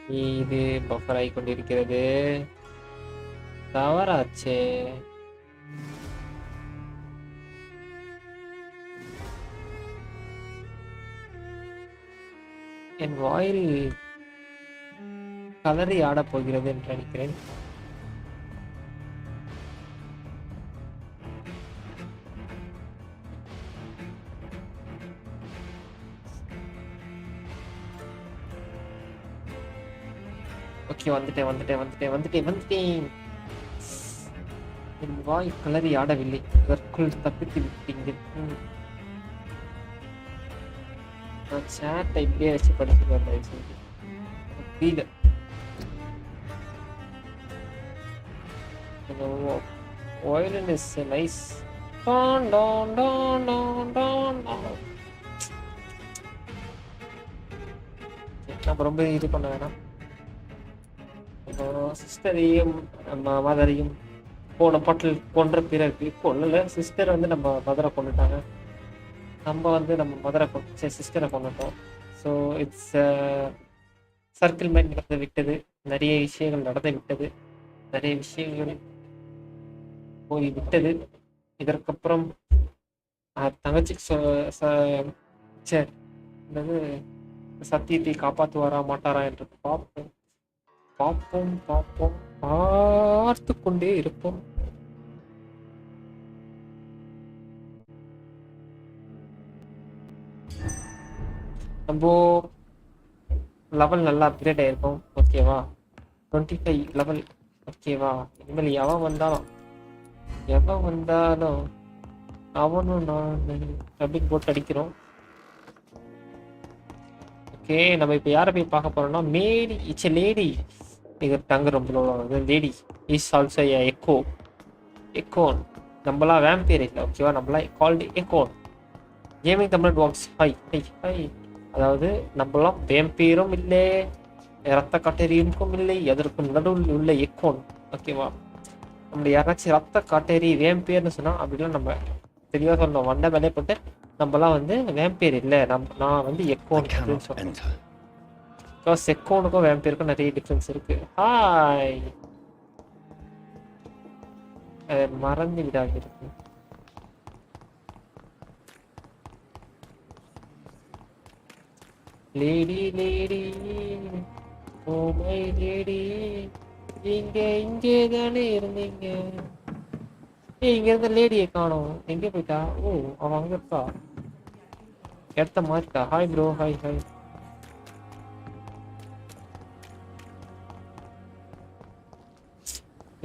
இது பஃபர் ஆகி கொண்டிருக்கிறது. தவறாச்சே. என் வாயில் கலரி ஆடப் போகிறது என்று நினைக்கிறேன். ஓகே, வந்துட்டேன். என் வாய் கலரி ஆடவில்லை, அதற்குள் தப்பித்து விட்டீங்க. நான் சேட்டை இப்படியே வச்சு படிச்சுட்டு வந்தேன். புரியல. Violin is nice. Don. நம்ம ரொம்ப இது பண்ண வேணாம். சிஸ்டரையும் நம்ம மதரையும் போன பாட்டில் கொன்ற பிறகு கொள்ளல. சிஸ்டர் வந்து நம்ம மதரை கொண்டுட்டாங்க, நம்ம வந்து நம்ம மதரை சிஸ்டரை கொண்டுட்டோம். ஸோ இட்ஸ் சர்க்கிள் மாதிரி நடந்து விட்டது. நிறைய விஷயங்கள் நடந்து விட்டது, நிறைய விஷயங்கள் போய் விட்டது. இதற்கப்புறம் தங்கச்சிக்கு சத்தியத்தை காப்பாற்றுவாரா மாட்டாரா என்று பார்ப்போம் பார்த்து கொண்டே இருப்போம். நம்ம லெவல் நல்லா அப்கிரேட் ஆயிருக்கும். ஓகேவா, 25 லெவல். ஓகேவா, இனிமேல் எவன் வந்தாலும் அவனும் நான் அப்படின்னு போட்டு அடிக்கிறோம். ஓகே, நம்ம இப்போ யாரை போய் பார்க்க போறோம்னா மேடி. It's a lady. இது டங்கு ரொம்ப லேடி இஸ் ஆல்சோ எக்கோன். நம்மளாம் வேம்பயர் இல்லை. ஓகேவா, நம்மளாம் called Ekon. Gaming Tamil walks hi. அதாவது நம்மளாம் வேம்பயரும் இல்லை, ரத்த காட்டேரியும் இல்லை, எதற்கும் நடுவில் உள்ள எக்கோன். ஓகேவா, நம்ம யாராச்சும் ரத்த காட்டேரி வேம்பயர்னு சொன்னா அப்படிலாம் நம்ம தெளிவாக சொல்லணும். வண்ட வேலையை போட்டு நம்மலாம் வந்து வேம்பயர் இல்லை, நான் வந்து எக்கோன் அப்படின்னு சொல்றேன். பிகாஸ் எக்கோனுக்கும் வேம்பயருக்கும் நிறைய டிஃப்ரென்ஸ் இருக்கு. ஹாய், மறந்து விடாது இருக்கு. லேடி ஓ மை லேடி, இங்கே தானே இருந்தீங்க. இங்க இருந்த லேடியை காணோம், எங்கே போயிட்டா? ஓ, அவன் அங்க இருக்கா, இடத்த மாறிட்டா. Hi bro, hi.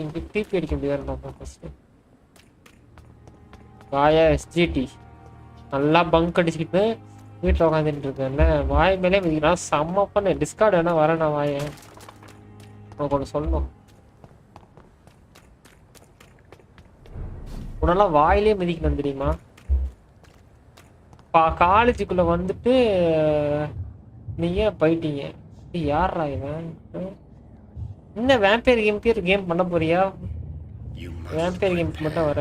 இங்க டிபி அடிக்க முடியாது. ஃபர்ஸ்ட் வாயா SGT நல்லா பங்க் அடிச்சுக்கிட்டு வீட்டில் உட்காந்துட்டு இருக்கேன்ல, வாய் மேலே மிதிக்கிறான். செம்ம பண்ண டிஸ்கார்ட் வேணா வரேன் நான். வாய உனக்கு ஒன்று சொல்லணும். உன்னெல்லாம் வாயிலே மிதிக்கணும் தெரியுமா? காலேஜுக்குள்ள வந்துட்டு நீங்க போயிட்டீங்க. யாரா இவன்? என்ன வேம்பயர் கேம் பண்ண போறியா? வேம்பயர் கேம் மட்டும் வர.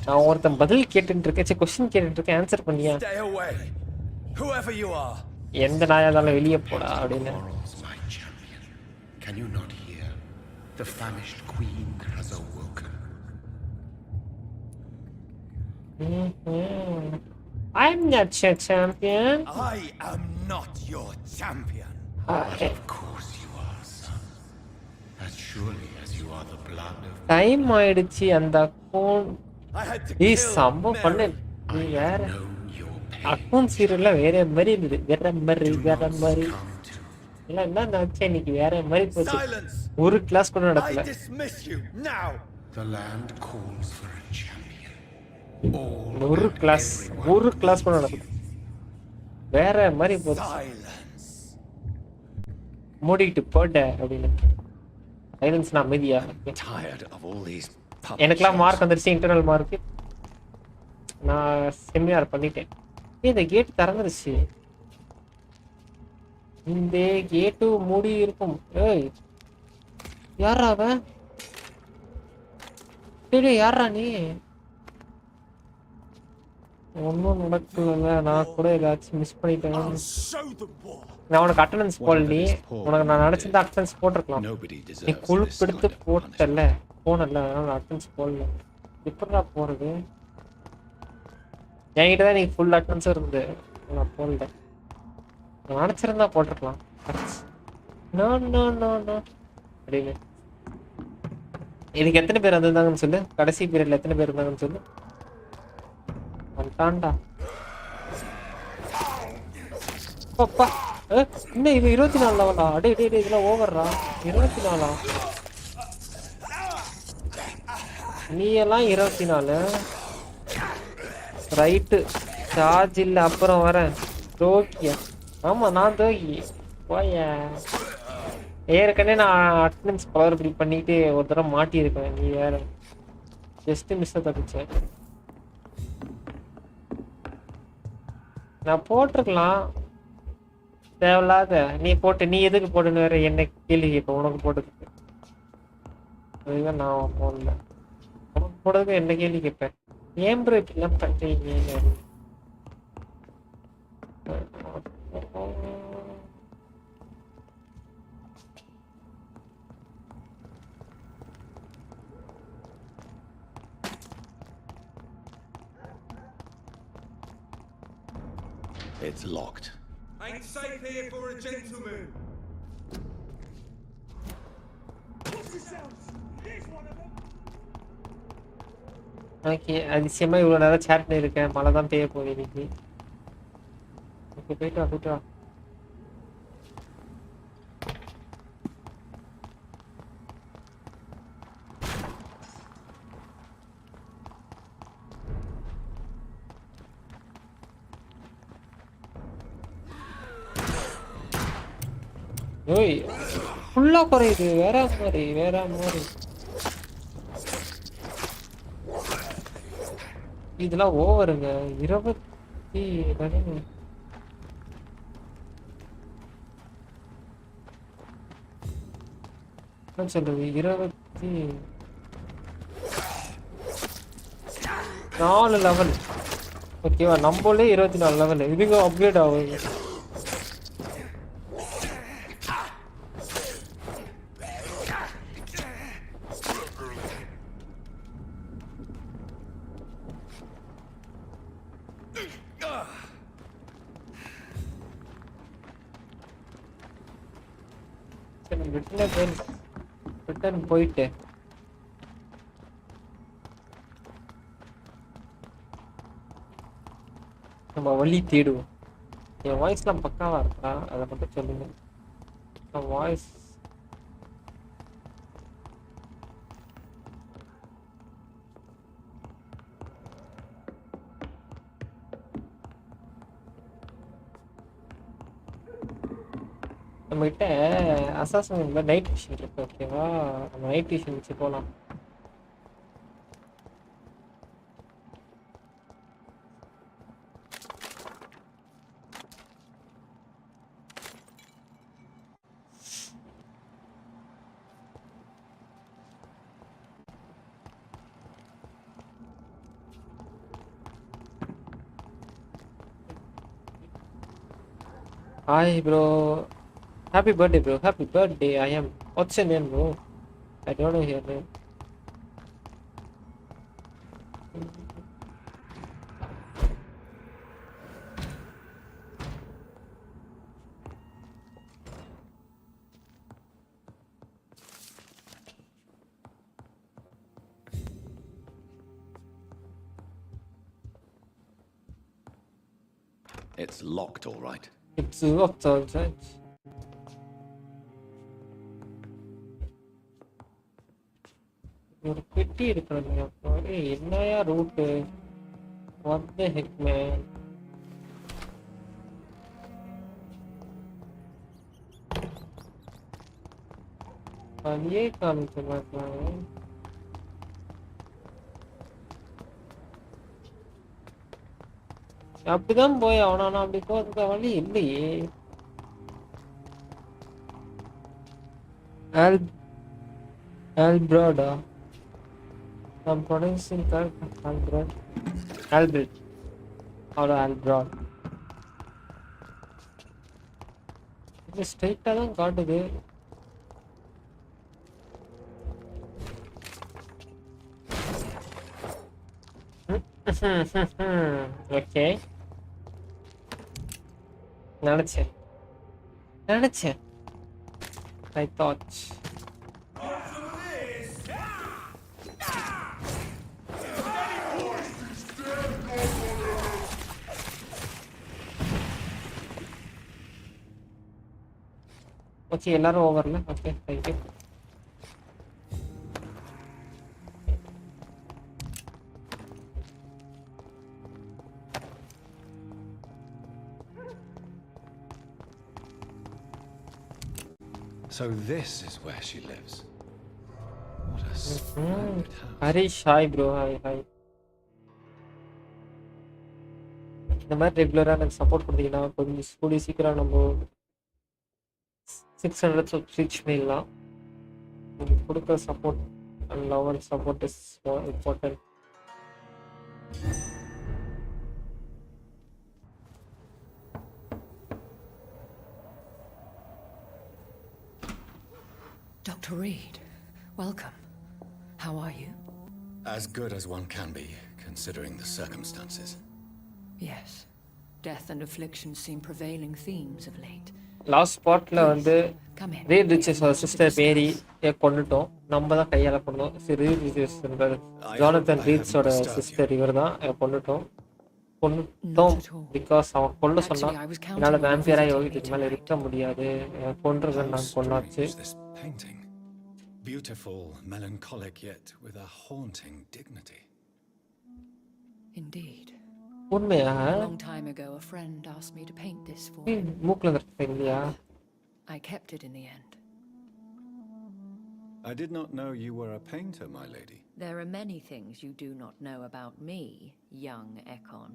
நான் ஒருத்தன் பதில் கேட்டுட்டு இருக்கேன், கொஸ்டின் கேட்டுட்டு இருக்கேன், ஆன்சர் பண்ணியா? எந்த நாயா இருந்தாலும் வெளியே போடா அப்படின்னு. The famished queen has awoken. I'm not your champion. I am not your champion. Of course you are, son. As surely as you are the blood of... Time ஆயிடுச்சு. அந்த அக்கௌண்ட் நீ சம்பவம் பண்ண. நீ வேற அக்கௌண்ட் சீரியல்ல வேற மாதிரி இருந்தது. வேற மாதிரி எல்லாம் என்ன நினைச்சேன். இன்னைக்கு வேற மாதிரி போச்சு. ஒரு கிளாஸ் கூட நடக்கல. ஒரு கிளாஸ் கூட நடக்கல. வேற மாதிரி போச்சு. மூடிட்டு போட்ட அப்படின்னு. சைலன்ஸ்னா அமைதியா. எனக்கெல்லாம் மார்க் வந்துருச்சு, இன்டர்னல் மார்க். நான் செமினார் பண்ணிட்டேன். இந்த கேட் திறந்துருச்சு. இந்த கேட்டு மூடி இருக்கும். ஏய், யாரா அவன்? யாரா நீ? ஒன்றும் நடக்கல. நான் கூட ஏதாச்சும் மிஸ் பண்ணிட்டேன். I'll show them war. நான் உனக்கு அட்டண்டன்ஸ் போடலி. உனக்கு நான் நினச்சிருந்தா அட்டண்டன்ஸ் போட்டிருக்கலாம். Nobody நீ deserves this கொழுப்பெடுத்து kind of போட்டல punishment. போனல, அதனால அட்டண்டன்ஸ் போடல. எப்படா போறது? என்கிட்ட தான் நீ ஃபுல் அட்டண்டன்ஸ் இருந்து நான் போடல. நான் நினச்சிருந்தா போட்டிருக்கலாம். நோ நோ நோ நோ அப்படின்னு. இதுக்கு எத்தனை பேர் வந்திருந்தாங்கன்னு சொல்லு. கடைசி பீரியட்ல எத்தனை பேர் இருந்தாங்கன்னு சொல்லு. வந்துட்டான்டா. அப்பா இன்னும் இது 24 லெவலா? அடே டே இதெல்லாம் ஓவர்ரா. 24ஆ? நீ எல்லாம் 24 ரைட்டு. சார்ஜ் இல்லை, அப்புறம் வரேன். தோக்கியா? ஆமா நான் தோக்கி போய. ஏற்கனவே நான் அட்டண்டன்ஸ் பவர் இப்படி பண்ணிட்டு ஒரு தடவை மாட்டியிருக்கேன். நீ வேற ஜஸ்ட் மிஸ் தப்பிச்சேன். நான் போட்டிருக்கலாம். தேவையில்லாத நீ போட்டு, நீ எதுக்கு போட்டுன்னு வேற என்ன கேள்வி கேட்ப? உனக்கு போட்டதுக்கு அதுதான் நான் போடல. உனக்கு போட்டதுக்கு என்ன கேள்வி கேட்பேன்? ஏன் ப்ரோ இப்படிலாம் பண்றீங்க? It's locked. Ain't safe here for a gentleman. Okay, அதிசயமா இவ்வளோ நேரம் சேட் இருக்கேன். மழை தான் பெய்ய போகுது இன்னைக்கு. ஓகே, போயிட்டு வா. ஓய் ஃபுல்லா குறையுது. வேற மாதிரி இதெல்லாம் ஓவருங்க. 20 சொல்றது 24 லெவல். ஓகேவா? நம்மளே 24 லெவல். இதுங்க அப்கிரேட் ஆகுது. ரிட்டர்ன் போயிட்டு நம்ம வழி தேடுவோம். என் வாய்ஸ்லாம் பக்காவா இருக்கா? அதை மட்டும் சொல்லுங்க. வாய்ஸ் நம்மகிட்ட அசாசன்ல நைட் விஷன் இருக்கு. ஓகேவா? நம்ம நைட் விஷன் வச்சு போகலாம். Hi bro. Happy birthday bro. Happy birthday. I am. What's your name bro? I don't know your name. It's locked, all right. It's locked outside. ஒரு பெட்டி இருக்கிறது. என்னையா route? What the heck man? வழியே காமிக்க மாட்டாங்க. அப்படிதான் போய் அவனா அப்படி போறதுக்கு வழி இல்லையே. I'm pronouncing correct. Albert. அவ்வளோ ஆல்ப்ராட் இது ஸ்ட்ரைட்டாக தான் காட்டுது. ஓகே நினச்சேன் I thought. ஓகே எல்லாரும் ஓவர்ல. Okay thank you. So this is where she lives. What a splendid house. Harish hi bro. Hi. இந்த மாதிரி ரெகுலராக எனக்கு சப்போர்ட் கொடுத்தீங்கன்னா கொஞ்சம் கூடிய சீக்கிரம் நம்ம 600 சப்ஸ்கிரிப்ஷன் பண்ணிடலாம். உங்களுக்கு கொடுக்குற support and love and support is important. Dr. Reid, welcome. How are you? As good as one can be, considering the circumstances. Yes. Death and affliction seem prevailing themes of late. Last ஸ்பாட்ல வந்து Come in. Reid reaches sister Mary கொண்டுட்டோம். நம்ம தான் கையால கொண்டோம். Reid reaches Jonathan ரீட்ஸோட sister இவர் தான் கொண்டுட்டோம் பிகாஸ் அவன் கொல்ல சொன்னான். என்னால் வேம்பியரா இதுக்கு மேலே இருக்க முடியாது, கொன்றுகள் நான் கொண்டாச்சு. Beautiful, melancholic, yet with a haunting dignity. Indeed. உண்மையா? A long time ago, a friend asked me to paint this for him. மூக்குல இருக்கு இல்லையா? I kept it in the end. I did not know you were a painter, my lady. There are many things you do not know about me, young Ekon.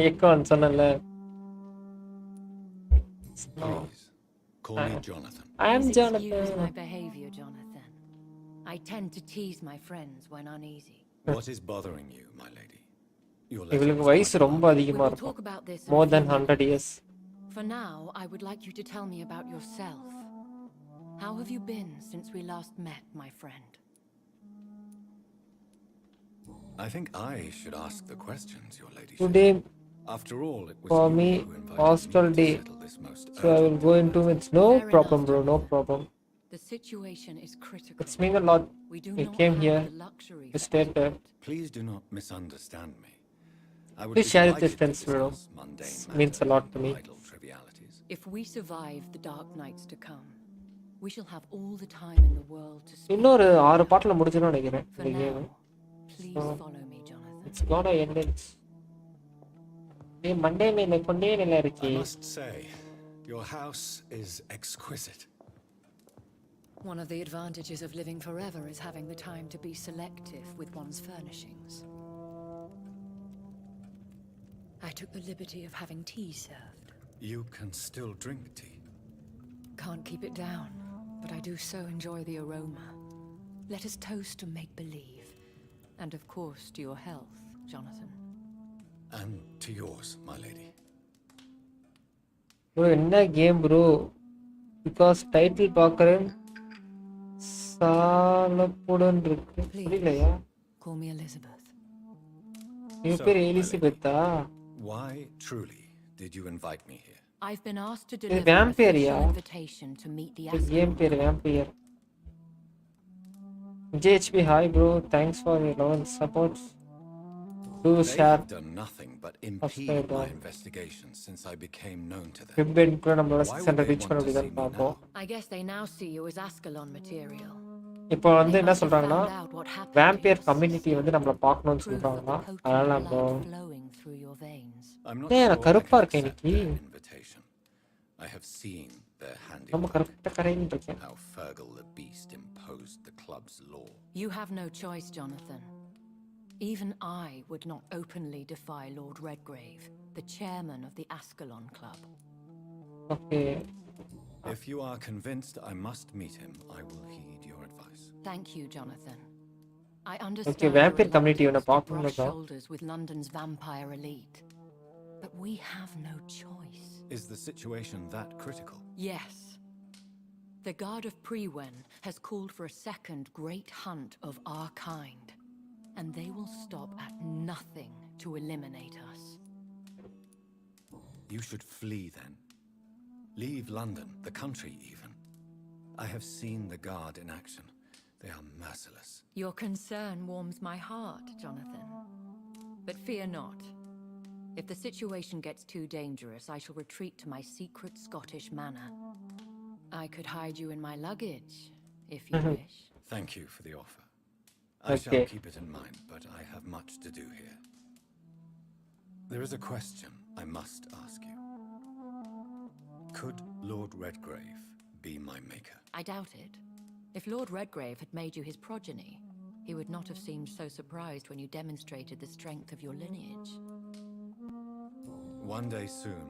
Ekon சொன்னல. Please, call me Jonathan. I am Jonathan. Excuse my behavior, Jonathan. I tend to tease my friends when uneasy. What is bothering you, my lady? இவளுக்கு வயசு ரொம்ப அதிகமா We will இருக்கும். talk about this in More a than few 100 minutes. years. For now, I would like you to tell me about yourself. How have you been since we last met, my friend? I think I should ask the questions, your ladyship. Today After all, it was for you me who invited hostel me to day. settle this most So I will go into it. No Fair problem, enough, bro. No Jonathan. problem. The situation is critical. It's mean a lot. We do We not came have here the luxury to for stay there. etiquette. Please do not misunderstand me. I would Please be share it delighted with friends, to bro. discuss mundane It means a matters lot and to me. idle trivialities. If we survive the dark nights to come, we shall have all the time in the world to speak. இன்னொரு 6 பாட்டுல முடிச்சிடும் நினைக்கிறேன் For இந்த game. now, please follow me, Jonathan. It's gonna end it. A Monday மேல கொண்டே நல்லா இருக்கு. I must say, your house is exquisite. One of the advantages of living forever is having the time to be selective with one's furnishings. I took the liberty of having tea served. You can still drink tea. Can't keep it down, but I do so enjoy the aroma. Let us toast to make-believe. And of course to your health, Jonathan. And to yours, my lady. bro என்ன game bro? Because title பார்க்கறேன் சாலப்புடன் இருக்கு. புரியலையா? Call me Elizabeth. இவ பேர் எலிசபெத்தா? Why truly did you invite me here? I've been asked to deliver an Vampyr, official yeah. invitation to meet the The game Ascalon. பேர் Vampyr. JHP hi bro, thanks for your love and support. Do They share. have done nothing but impede Subscribe, my yeah. investigation since I became known to them. Fibben கூட நம்மளோட Why 600 would they reach want பண்ண to see முடியுதான்னு me பார்ப்போம். now? I guess they now see you as Ascalon material. இப்போ வந்து They என்ன must have சொல்றாங்கன்னா found out what happened to vampire your community sister. வந்து நம்மள பார்க்கணும்னு Proof of சொல்றாங்களா? the அதனால potent நம்ம blood flowing through your veins. I'm not Yeah, sure I கருப்பா can இருக்கேன் accept இன்னைக்கு. their invitation. I have seen their நம்ம handiwork, கரெக்டா கரையின்னு இருக்கேன். how Fergal the Beast imposed the club's law. You have no choice, Jonathan. Even I would not openly defy Lord Redgrave, the chairman of the Ascalon Club. Okay. If you are convinced I must meet him, I will heed your advice. Thank you, Jonathan. I understand Okay, your vampire community reluctance உன்னை to பார்க்கணும்னு brush இருக்கா? shoulders with London's vampire elite. But we have no choice. Is the situation that critical? Yes. The Guard of Prewen has called for a second great hunt of our kind. And they will stop at nothing to eliminate us. You should flee then. Leave London, the country even. I have seen the Guard in action. They are merciless. Your concern warms my heart, Jonathan. But fear not. If the situation gets too dangerous, I shall retreat to my secret Scottish manor. I could hide you in my luggage, if you wish. Thank you for the offer. I shall keep it in mind, but I have much to do here. There is a question I must ask you. Could Lord Redgrave be my maker? I doubt it. If Lord Redgrave had made you his progeny, he would not have seemed so surprised when you demonstrated the strength of your lineage. One day soon,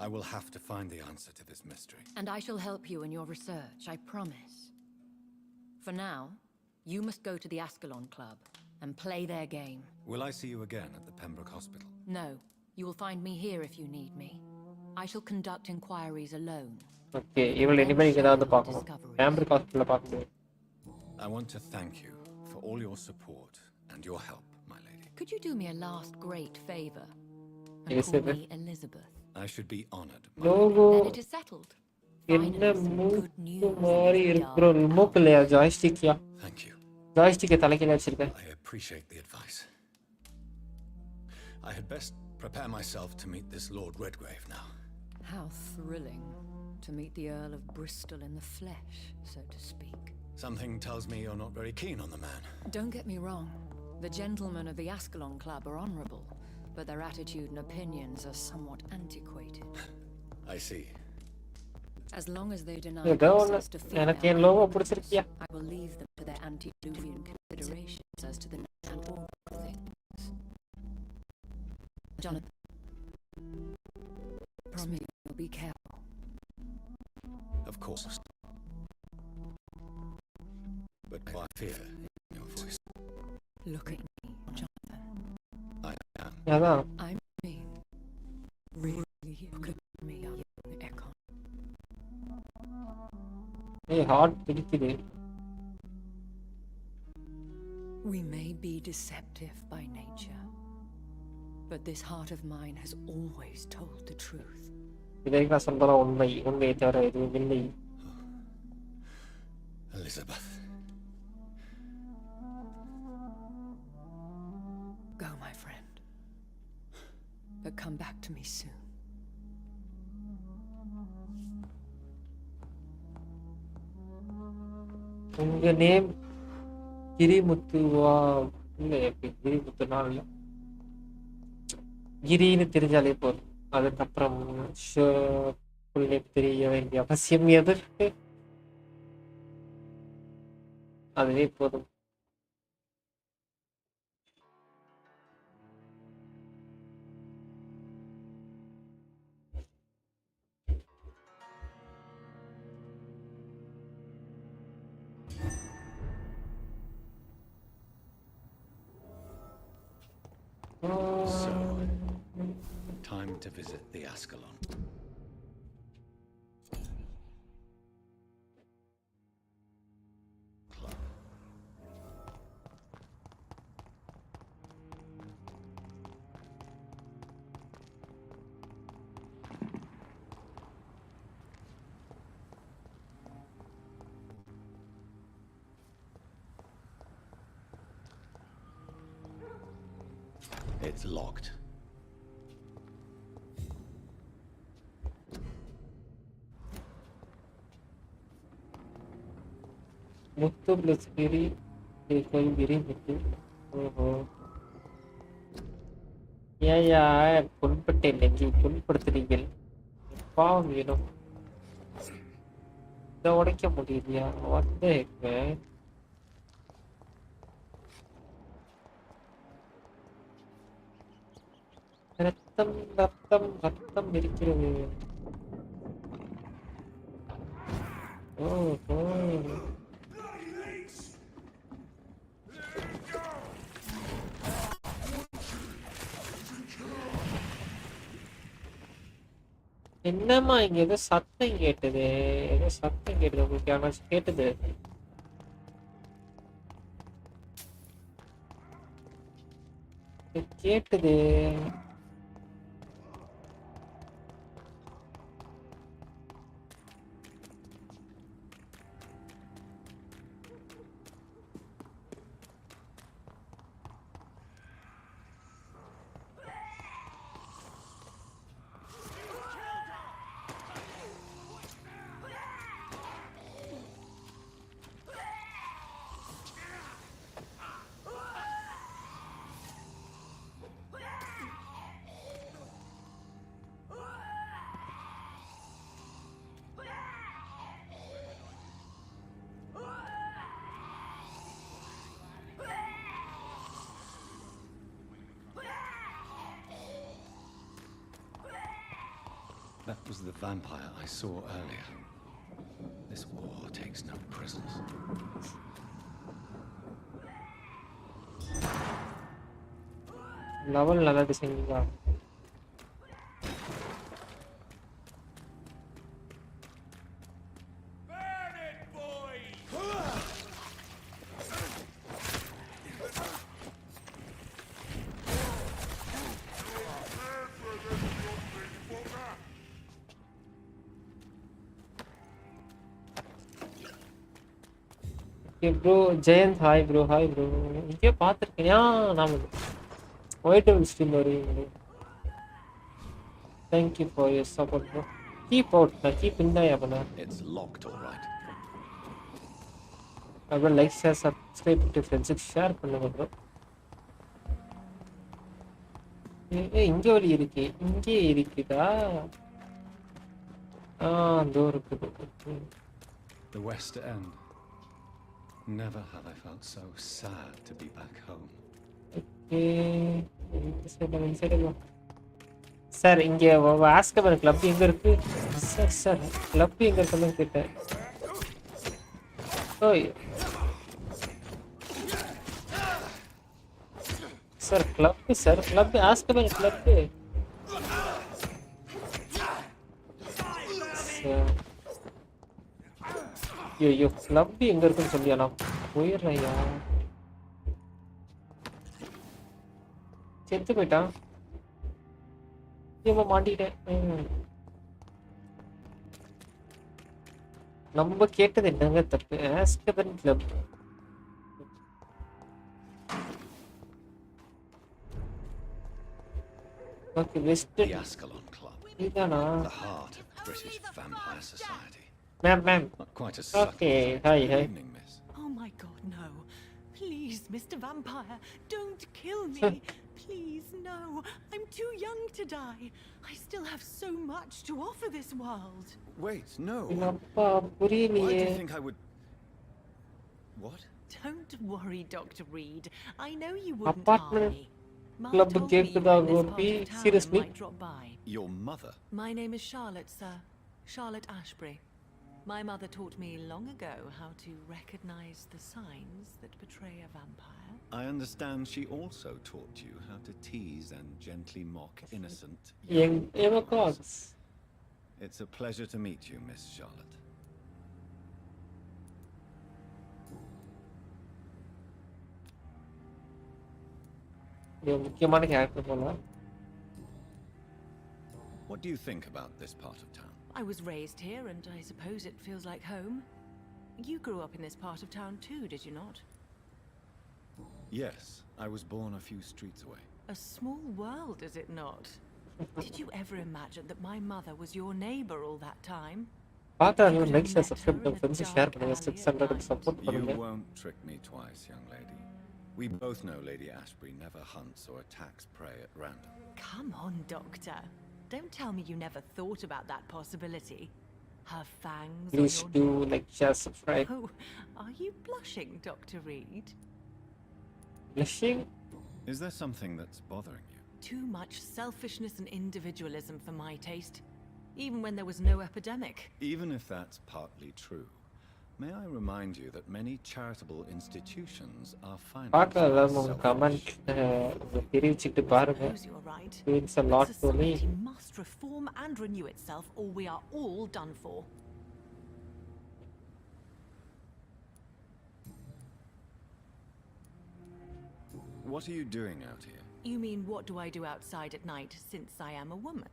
I will have to find the answer to this mystery. And I shall help you in your research, I promise. For now, you must go to the Ascalon Club and play their game. Will I see you again at the Pembroke Hospital? No, you will find me here if you need me. I shall conduct inquiries alone. Okay, இவள இனிமே நீங்க தான் வந்து பார்க்கணும். Vampyr ஹாஸ்பிடல்ல பார்க்க முடியும். I want to thank you for all your support and your help, my lady. Could you do me a last great favor? And Yes, call sir. me Elizabeth. I should be honored. Logo Then it is settled. என்ன Finally, some good மூக்கு news மாதிரி in the இருக்கு bro. dark remote இல்லையா? ஜாய்ஸ்டிக்யா? Thank you. ஜாய்ஸ்டிக்கை தலைக்கீழ வச்சிருக்கேன். I appreciate the advice. I had best prepare myself to meet this Lord Redgrave now. How thrilling to meet the Earl of Bristol in the flesh, so to speak. Something tells me you're not very keen on the man. Don't get me wrong. The gentlemen of the Ascalon Club are honorable, but their attitude and opinions are somewhat antiquated. I see. As long as they deny ஏதோ ஒண்ணு. access to எனக்கு என் female logo பிடிச்சிருக்கியா? I will leave them to their antediluvian considerations as to the natural order of things. Jonathan, promise me you'll be careful. Of course. But I fear in your voice. Look at me, Jonathan. I am. அதான். I mean, really look at me, young Ekon. ஏய் heart பிடிக்குது. We may be deceptive by nature, but this heart of mine has always told the truth. இதை நான் சொல்றதா உண்மை. உண்மையை தவிர எதுவும் இல்லை. Elizabeth. Go, my friend. But come back to me soon. உங்க நேம் கிரிமுத்துவா? இல்ல எப்படி கிரிமுத்துனா இல்ல. கிரின்னு தெரிஞ்சாலே போதும். அதுக்கப்புறம் புள்ளி தெரிய வேண்டிய அவசியம் எதற்கு? அதுவே போதும். So, time to visit the Ascalon. Club. It's locked. Muthu plus Giri Giri Muthu. ஓஹோ. ஏயா புண்பட்டேன் நெஞ்சு புண்படுத்துறீங்கள். பாவம் வேணும். இதை உடைக்க முடியலையா? வந்து ரத்தம் ரத்தம் ரத்தம் இருக்கிறது. ஓஹோ. என்னம்மா இங்க ஏதோ சத்தம் கேட்டது, ஏதோ சத்தம் கேட்டது, உங்களுக்கு யாராச்சும் கேட்டது? கேட்டது. That was the vampire I saw earlier. This war takes no prisoners. Level நல்லா டிசைன் தான். Bro Jayanth hi bro, hi bro. இங்கே பார்த்துருக்கேன். நாம ஒயிட் டபுள் ஸ்ட்ரீம் வருவீங்களே. Thank you for your support bro. Keep out, நான் கீப் இருந்தாயா பண்ண. It's locked, all right. அப்புறம் லைக் ஷேர் சப்ஸ்கிரைப் பண்ணிட்டு ஃப்ரெண்ட்ஸுக்கு ஷேர் பண்ணுங்க ப்ரோ. இங்கே வழி இருக்கு, இங்கே இருக்குதா? அதோ இருக்குது. The West End. Never have I felt so sad to be back home. Sir இங்கே ஆஸ்கபன் கிளப் எங்க இருக்கு சார்? சார் கிளப் எங்க இருக்குன்னு கேட்டேன். ஓய் sir club, sir club, Ascalon club. ஐயோ கிளப் எங்க இருக்குன்னு சொல்லியா? நான் போயிடுறேயா. செத்து போயிட்டான். மாட்டிட்டேன். நம்ம கேட்டது என்னங்க தப்பு? Ascalon club. Okay west. The Ascalon Club. இதானா? The heart of British vampire society. Ma'am. Not quite as subtle. Okay, hi. Evening, miss. Oh my God, no. Please, Mr. Vampire, don't kill me. Please, no. I'm too young to die. I still have so much to offer this world. Wait, no. அப்பா Why do புரியலையே. you think I would... What? Don't worry, Dr. Reid. I know you wouldn't Apartment harm me. Ma club told me கேக்குதா you were in this கோபி? part of town and Seriously? might drop by. Your mother? My name is Charlotte, sir. Charlotte Ashbury. My mother taught me long ago how to recognize the signs that betray a vampire. I understand she also taught you how to tease and gently mock innocent Young Emma Cox. It's a pleasure to meet you, Miss Charlotte. முக்கியமான character போல. What do you think about this part of town? I was raised here, and I suppose it feels like home. You grew up in this part of town too, did you not? Yes, I was born a few streets away. A small world, is it not? Did you ever imagine that my mother was your neighbor all that time? பார்த்தா like share subscribe பண்ணுங்க friends share பண்ணுங்க 600 support You பண்ணுங்க. won't trick me twice, young lady. We both know Lady Ashbury never hunts or attacks prey at random. Come on, Doctor. Don't tell me you never thought about that possibility. Her fangs Please on do your like share subscribe. Oh, are you blushing, Dr. Reid? Blushing? Is there something that's bothering you? Too much selfishness and individualism for my taste. Even when there was no epidemic. Even if that's partly true, May I remind you that many charitable institutions are பார்க்க financed by எல்லாரும் உங்க selfish comment தெரிவிச்சுட்டு பாருங்க. Suppose you're right. Means a But lot to me. society must reform and renew itself, or we are all done for. What are you doing out here? You mean what do I do outside at night since I am a woman?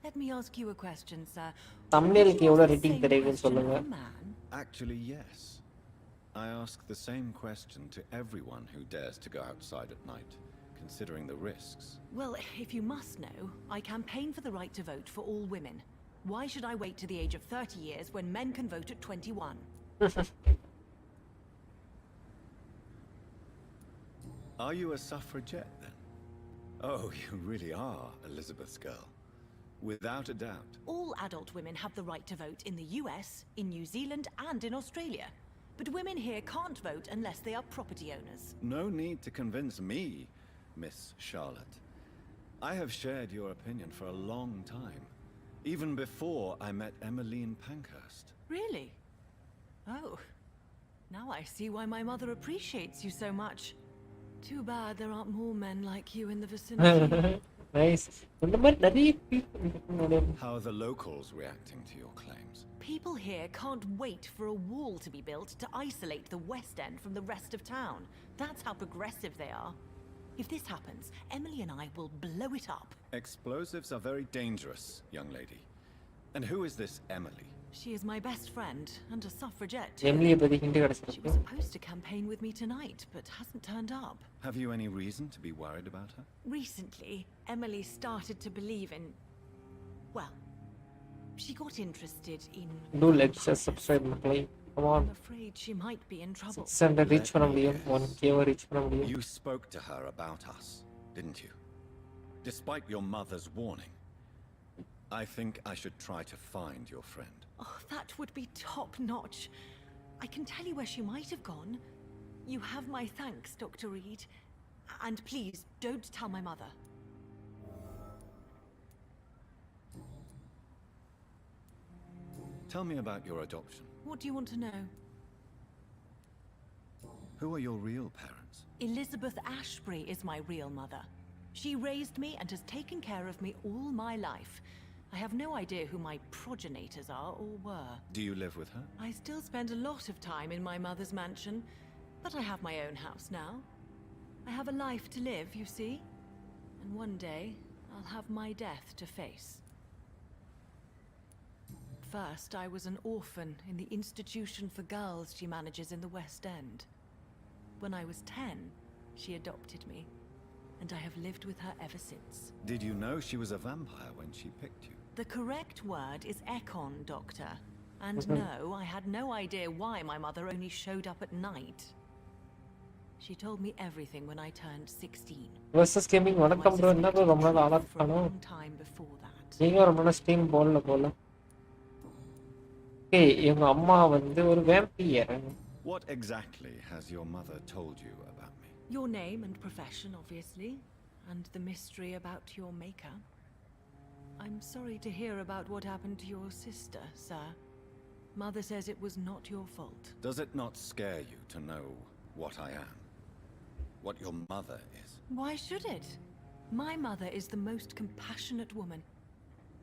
Let me ask you a question, sir. thumbnailக்கு Would you எவ்வளவு ask the rating same தருவீங்கன்னு question சொல்லுங்க. of a man? Actually, yes. I ask the same question to everyone who dares to go outside at night, considering the risks. Well, if you must know, I campaign for the right to vote for all women. Why should I wait to the age of 30 years when men can vote at 21? Are you a suffragette then? Oh, you really are Elizabeth's girl. Without a doubt. All adult women have the right to vote in the US, in New Zealand, and in Australia. But women here can't vote unless they are property owners. No need to convince me, Miss Charlotte. I have shared your opinion for a long time, even before I met Emmeline Pankhurst. Really? Oh. Now I see why my mother appreciates you so much. Too bad there aren't more men like you in the vicinity. Nice. இந்த மாதிரி நிறைய people இருக்குங்க. How are the locals reacting to your claims? People here can't wait for a wall to be built to isolate the West End from the rest of town. That's how progressive they are. If this happens, Emily and I will blow it up. Explosives are very dangerous, young lady. And who is this Emily? She is my best friend and a suffragette too. எமிலியை பத்தி hint She கிடைச்சிருக்கு. was supposed to campaign with me tonight, but hasn't turned up. Have you any reason to be worried about her? Recently, Emily started to believe in... well, she got interested in... Do like, share, subscribe மக்களே. Come on. I'm afraid she might be in trouble. 600 reach Let பண்ண me முடியும். guess. 1K reach பண்ண முடியும். You spoke to her about us, didn't you? Despite your mother's warning. I think I should try to find your friend. Oh, that would be top-notch. I can tell you where she might have gone. You have my thanks, Dr. Reid. And please, don't tell my mother. Tell me about your adoption. What do you want to know? Who are your real parents? Elizabeth Ashbury is my real mother. She raised me and has taken care of me all my life. I have no idea who my progenitors are or were. Do you live with her? I still spend a lot of time in my mother's mansion, but I have my own house now. I have a life to live, you see. And one day, I'll have my death to face. First, I was an orphan in the institution for girls she manages in the West End. When I was 10, she adopted me, and I have lived with her ever since. Did you know she was a vampire when she picked you? The correct word is Ekon, Doctor. And no, I had no idea why my mother only showed up at night. She told me everything when I turned 16. Versus gaming வணக்கம் bro. என்ன bro ரொம்ப நாள் ஆளா For a காணோம். long time before that. நீங்க ரொம்ப நாள் stream போல. ஓகே, எங்க அம்மா வந்து ஒரு vampire. What exactly has your mother told you about me? Your name and profession, obviously, and the mystery about your maker. I'm sorry to hear about what happened to your sister, sir. Mother says it was not your fault. Does it not scare you to know what I am? What your mother is? Why should it? My mother is the most compassionate woman.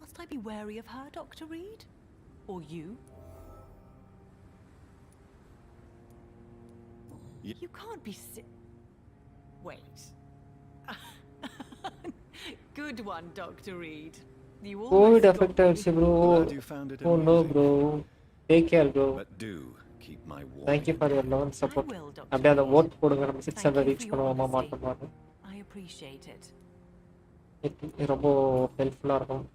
Must I be wary of her, Dr. Reid? Or you? You can't be Wait. Good one, Dr. Reid. You COVID almost got affected me. bro. Glad you found it Oh no amusing. bro. Take care bro. But do keep my warning. Thank you for your love and support. I will, Dr. அப்படியே அந்த Reid. vote போடுங்க, நம்ம Thank 600 you reach for your பண்ணுவோமா honesty. மாட்டோமா. I appreciate it. இது ரொம்ப ஹெல்ப்ஃபுல்லா இருக்கும்.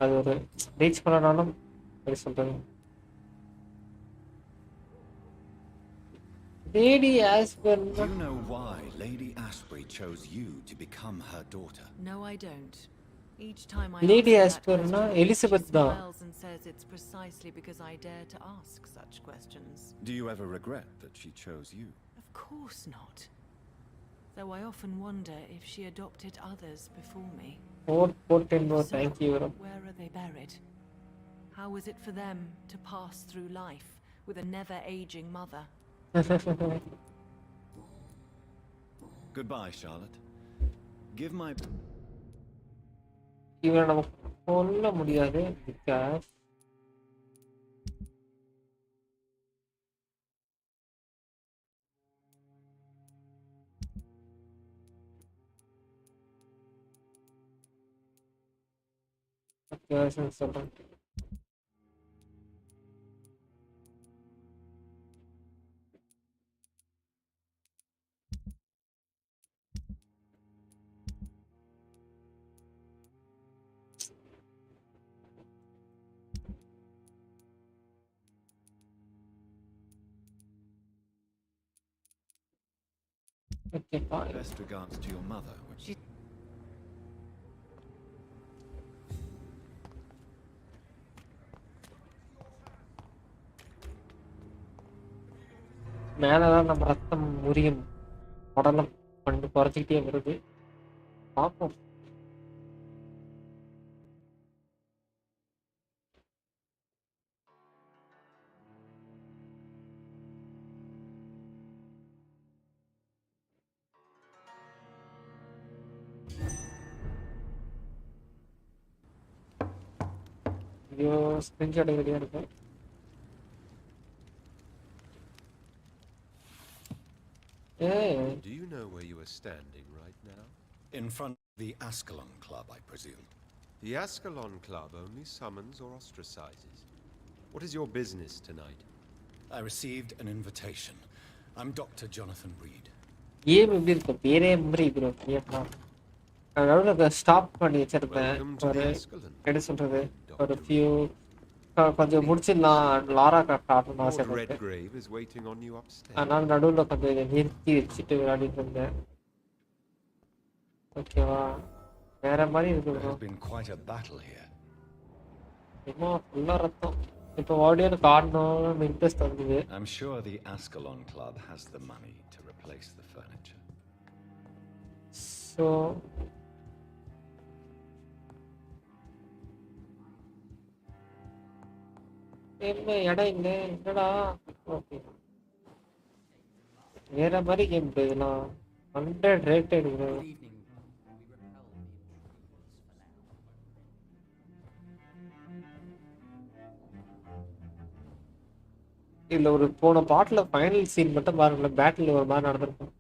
அது ஒரு ரீச் பண்ணனாலும் எப்படி சொல்றது, lady ஆஸ்பர். Do you know why Lady Ashbury chose you to become her daughter? No, I don't. Each time I Lady ask her that Asperna, question, Elizabeth she da. smiles and says it's precisely because I dare to ask such questions. Do you ever regret that she chose you? Of course not. Though I often wonder if she adopted others before me. Fourteen bro, So, thank you bro. where are they buried? How was it for them to pass through life with a never-aging mother. Goodbye, Charlotte. Give my... இவனை நம்ம கொல்ல முடியாது because சொல்றேன். Okay, fine. Best regards to your mother. She மேலதான் நம்ம ரத்தம் உரியும் உடலம் பண்ணு குறைச்சிக்கிட்டே வருது. பார்ப்போம். ஐயோ ஸ்கிரீன்ஷாட் ரெடியா இருக்கு. Do you know where you are standing right now? In front of the Ascalon Club, I presume. The Ascalon Club only summons or ostracizes. What is your business tonight? I received an invitation. I'm Dr. Jonathan Reid. ஏம் எப்படி இருக்கு பேரே memory bro ஏப்பா நான் நடுவில் stop பண்ணி வச்சிருந்தேன். ஒரு என்ன சொல்றது ஒரு ஃபியூ கொஞ்சம் முடிச்சிடலாம் லாரா காட்டணும் ஆசை Lord இருக்கு. Redgrave is waiting on you upstairs. அதனால நடுவில் கொஞ்சம் இதை நிறுத்தி வச்சுட்டு விளையாடிட்டு இருந்தேன். ஓகேவா வேற மாதிரி இருக்கு There bro. has been quite a battle here. இன்னும் ஃபுல்லா ரத்தம். இப்போ மறுபடியும் எனக்கு ஆடணும்னு இன்ட்ரெஸ்ட் வந்தது. I'm sure the Ascalon Club has the money to replace the furniture. So என்ன இடம் இல்லை என்னடா. ஓகே வேற மாதிரி கேம் இதெல்லாம் 100 ரேட் எடுக்கிறேன். இதுல ஒரு போன பாட்டுல ஃபைனல் சீன் மட்டும் பாருங்களேன். பேட்டில் ஒரு மாதிரி நடந்திருக்கும்.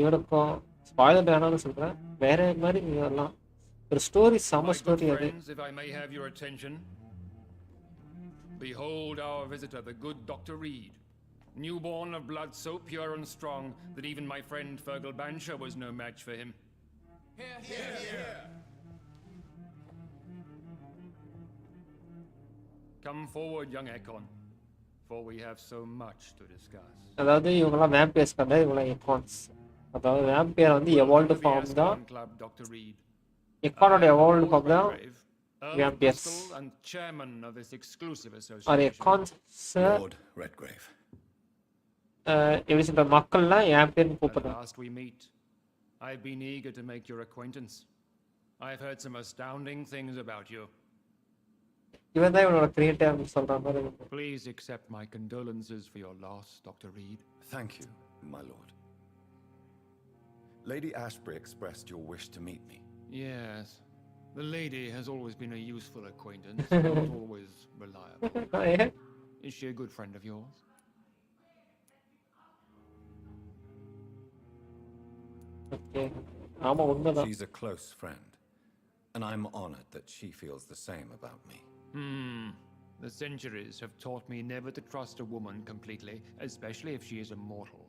இவனுக்கும் ஸ்பாயிலர் வேணாம்னு சொல்றேன். வேற மாதிரி இதெல்லாம் ஒரு ஸ்டோரி செம My good ஸ்டோரி அது. friends, if I may have your attention, behold our visitor, the good Dr. Reid. Newborn of blood so pure and strong that even my friend Fergal Bansha was no match for him. Come forward, young Ekon, for we have so much to discuss. அதாவது இவங்கெல்லாம் vampires கிடையாது, இவங்கெல்லாம் எக்கான்ஸ். அதாவது vampire வந்து evolved Welcome to the form தான். Ascalon Club, Dr. Reid. எக்கானோட evolved Lord form தான் Redgrave, Earl of Vampyrs. Bristol and chairman of this exclusive ஆர் association. எக்கான்ஸ் Lord Redgrave. எப்படி சொல்ற மக்கள்லாம் வேம்பியர்னு At கூப்பிடுறாங்க. last we meet. I've been eager to make your acquaintance. I've heard some astounding things about you. இவன் தான் இவனோட creator சொல்ற மாதிரி இருக்கு. Please accept my condolences for your loss, Dr. Reid. Thank you, my lord. Lady Ashbury expressed your wish to meet me. Yes, the lady has always been a useful acquaintance, not always reliable. Is she a good friend of yours? Okay ஆமா உண்மைதான். She's a close friend, and I'm honored that she feels the same about me. The centuries have taught me never to trust a woman completely, especially if she is a mortal.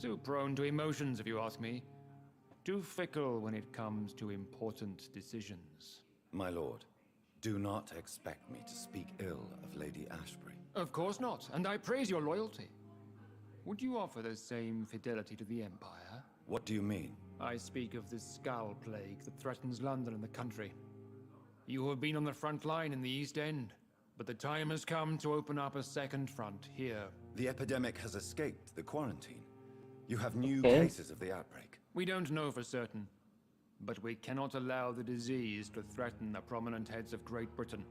Too prone to emotions, if you ask me. Too fickle when it comes to important decisions. My lord, do not expect me to speak ill of Lady Ashbury. Of course not, and I praise your loyalty. Would you offer the same fidelity to the Empire? What do you mean? I speak of the Skull Plague that threatens London and the country. You have been on the front line in the East End, but the time has come to open up a second front here. The epidemic has escaped the quarantine. You have new Okay. cases of the outbreak. We don't know for certain, but we cannot allow the disease to threaten the prominent heads of Great Britain.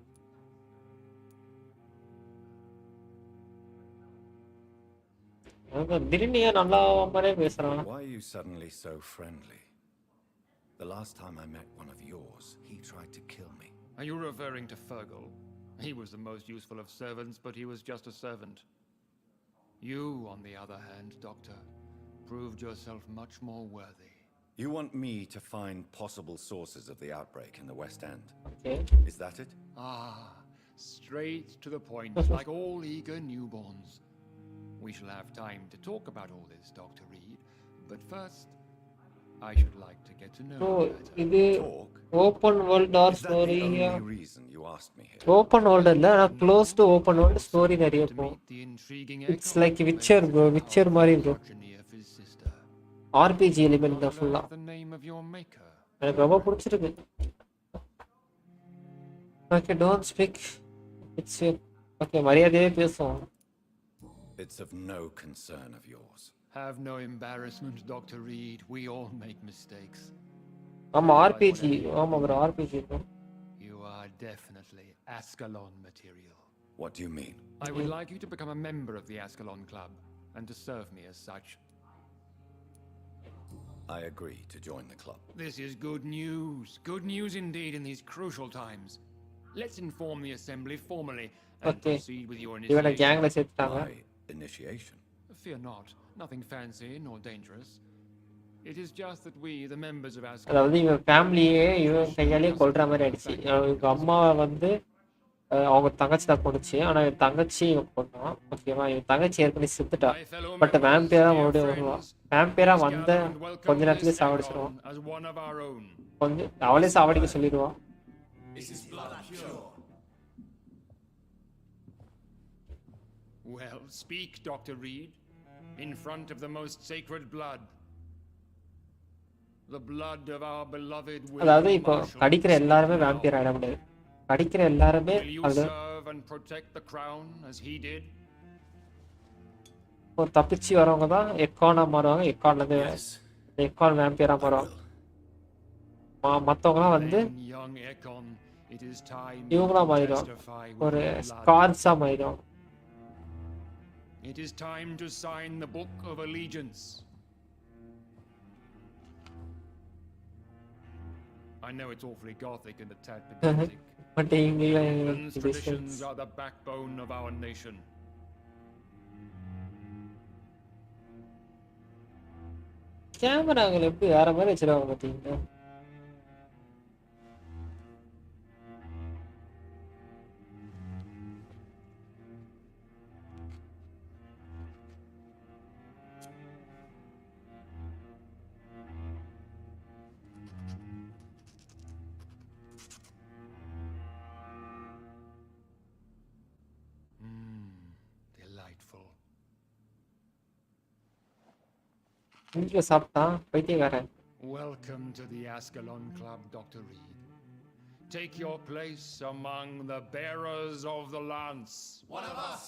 திடீர்னு ஏன் நல்லா மாதிரியே பேசுறான்? Why are you suddenly so friendly? The last time I met one of yours, he tried to kill me. Are you referring to Fergal? He was the most useful of servants, but he was just a servant. You, on the other hand, Doctor, proved yourself much more worthy. You want me to find possible sources of the outbreak in the West End? Okay. Is that it? Ah, straight to the point, like all eager newborns. We shall have time to talk about all this, Dr. Reid, but first, I should like to get to know So, you better. இது Talk? open world or Is that story? the only reason you asked me here? Open world இல்ல, ஆனா close to open world story நிறைய To இருக்கும். meet the intriguing It's Echo, like Witcher bro, Witcher மாதிரி bro. progeny of his sister. RPG element தான் Not ஃபுல்லா. learned the name of your maker. எனக்கு ரொம்ப பிடிச்சிருக்கு. Okay, don't speak. It's okay, மரியாதையே பேசுவோம். It's of no concern of yours. Have no embarrassment, Dr. Reid. We all make mistakes. ஆமா RPG, ஆமா bro, RPG bro. You are definitely Ascalon material. What do you mean? I would like you to become a member of the Ascalon Club and to serve me as such. I agree to join the club. This is good news. Good news indeed in these crucial times. Let's inform the assembly formally and Okay. proceed with your இவனை initiation. கேங்ல சேர்த்துட்டாங்க. My initiation. Fear not. Nothing fancy nor dangerous. It is just that we, the members of Ascalon, அதாவது இவன் ஃபேமிலியே இவன் கையாலே கொல்ற மாதிரி ஆயிடுச்சு. இவங்க அம்மாவை வந்து அவங்க தங்கச்சி தான் கொண்டுச்சு, ஆனா இவன் தங்கச்சி இவன் கொண்டான். ஓகேவா, இவன் தங்கச்சி ஏற்கனவே செத்துட்டா. my fellow but members, வேம்பியரா dear மறுபடியும் வருவான். friends, வேம்பியரா let's வந்த gather and welcome கொஞ்ச நேரத்துலயே this சாவடிச்சிருவான். Ascalon as one of our own. கொஞ்சம் அவளே சாவடிக்க சொல்லிடுவான். Well, speak, Dr. Reid, in front of the most sacred blood. The blood of our beloved அதாவது William இப்போ Marshall. கடிக்கிற எல்லாருமே வேம்பியர் ஆயிட முடியாது. கடிக்கிற எல்லாருமே Will you அது serve and protect the crown as he did? ஒரு தப்பிச்சு வரவங்க தான் எக்கானா மாறுவாங்க. எக்கான்ல இருந்து Yes, எக்கான் வேம்பியரா I மாறுவாங்க. will. மத்தவங்கலாம் வந்து Then, young Ekon, it is time இவங்களா to மாறிடுவாங்க. testify with ஒரு your blood. ஸ்கார்ஸா மாறிடுவாங்க. It is time to sign the Book of Allegiance. I know it's awfully gothic and a tad pedantic. But இங்க England's traditions are the backbone of our nation. கேமராங்களை எப்படி வேற மாதிரி வச்சிருவாங்க பாத்தீங்களா? Delightful. இங்க சாப்பிட்டான் பைத்தியக்காரன். Welcome to the Ascalon Club, Dr. Reid. Take your place among the bearers of the lance. One of us!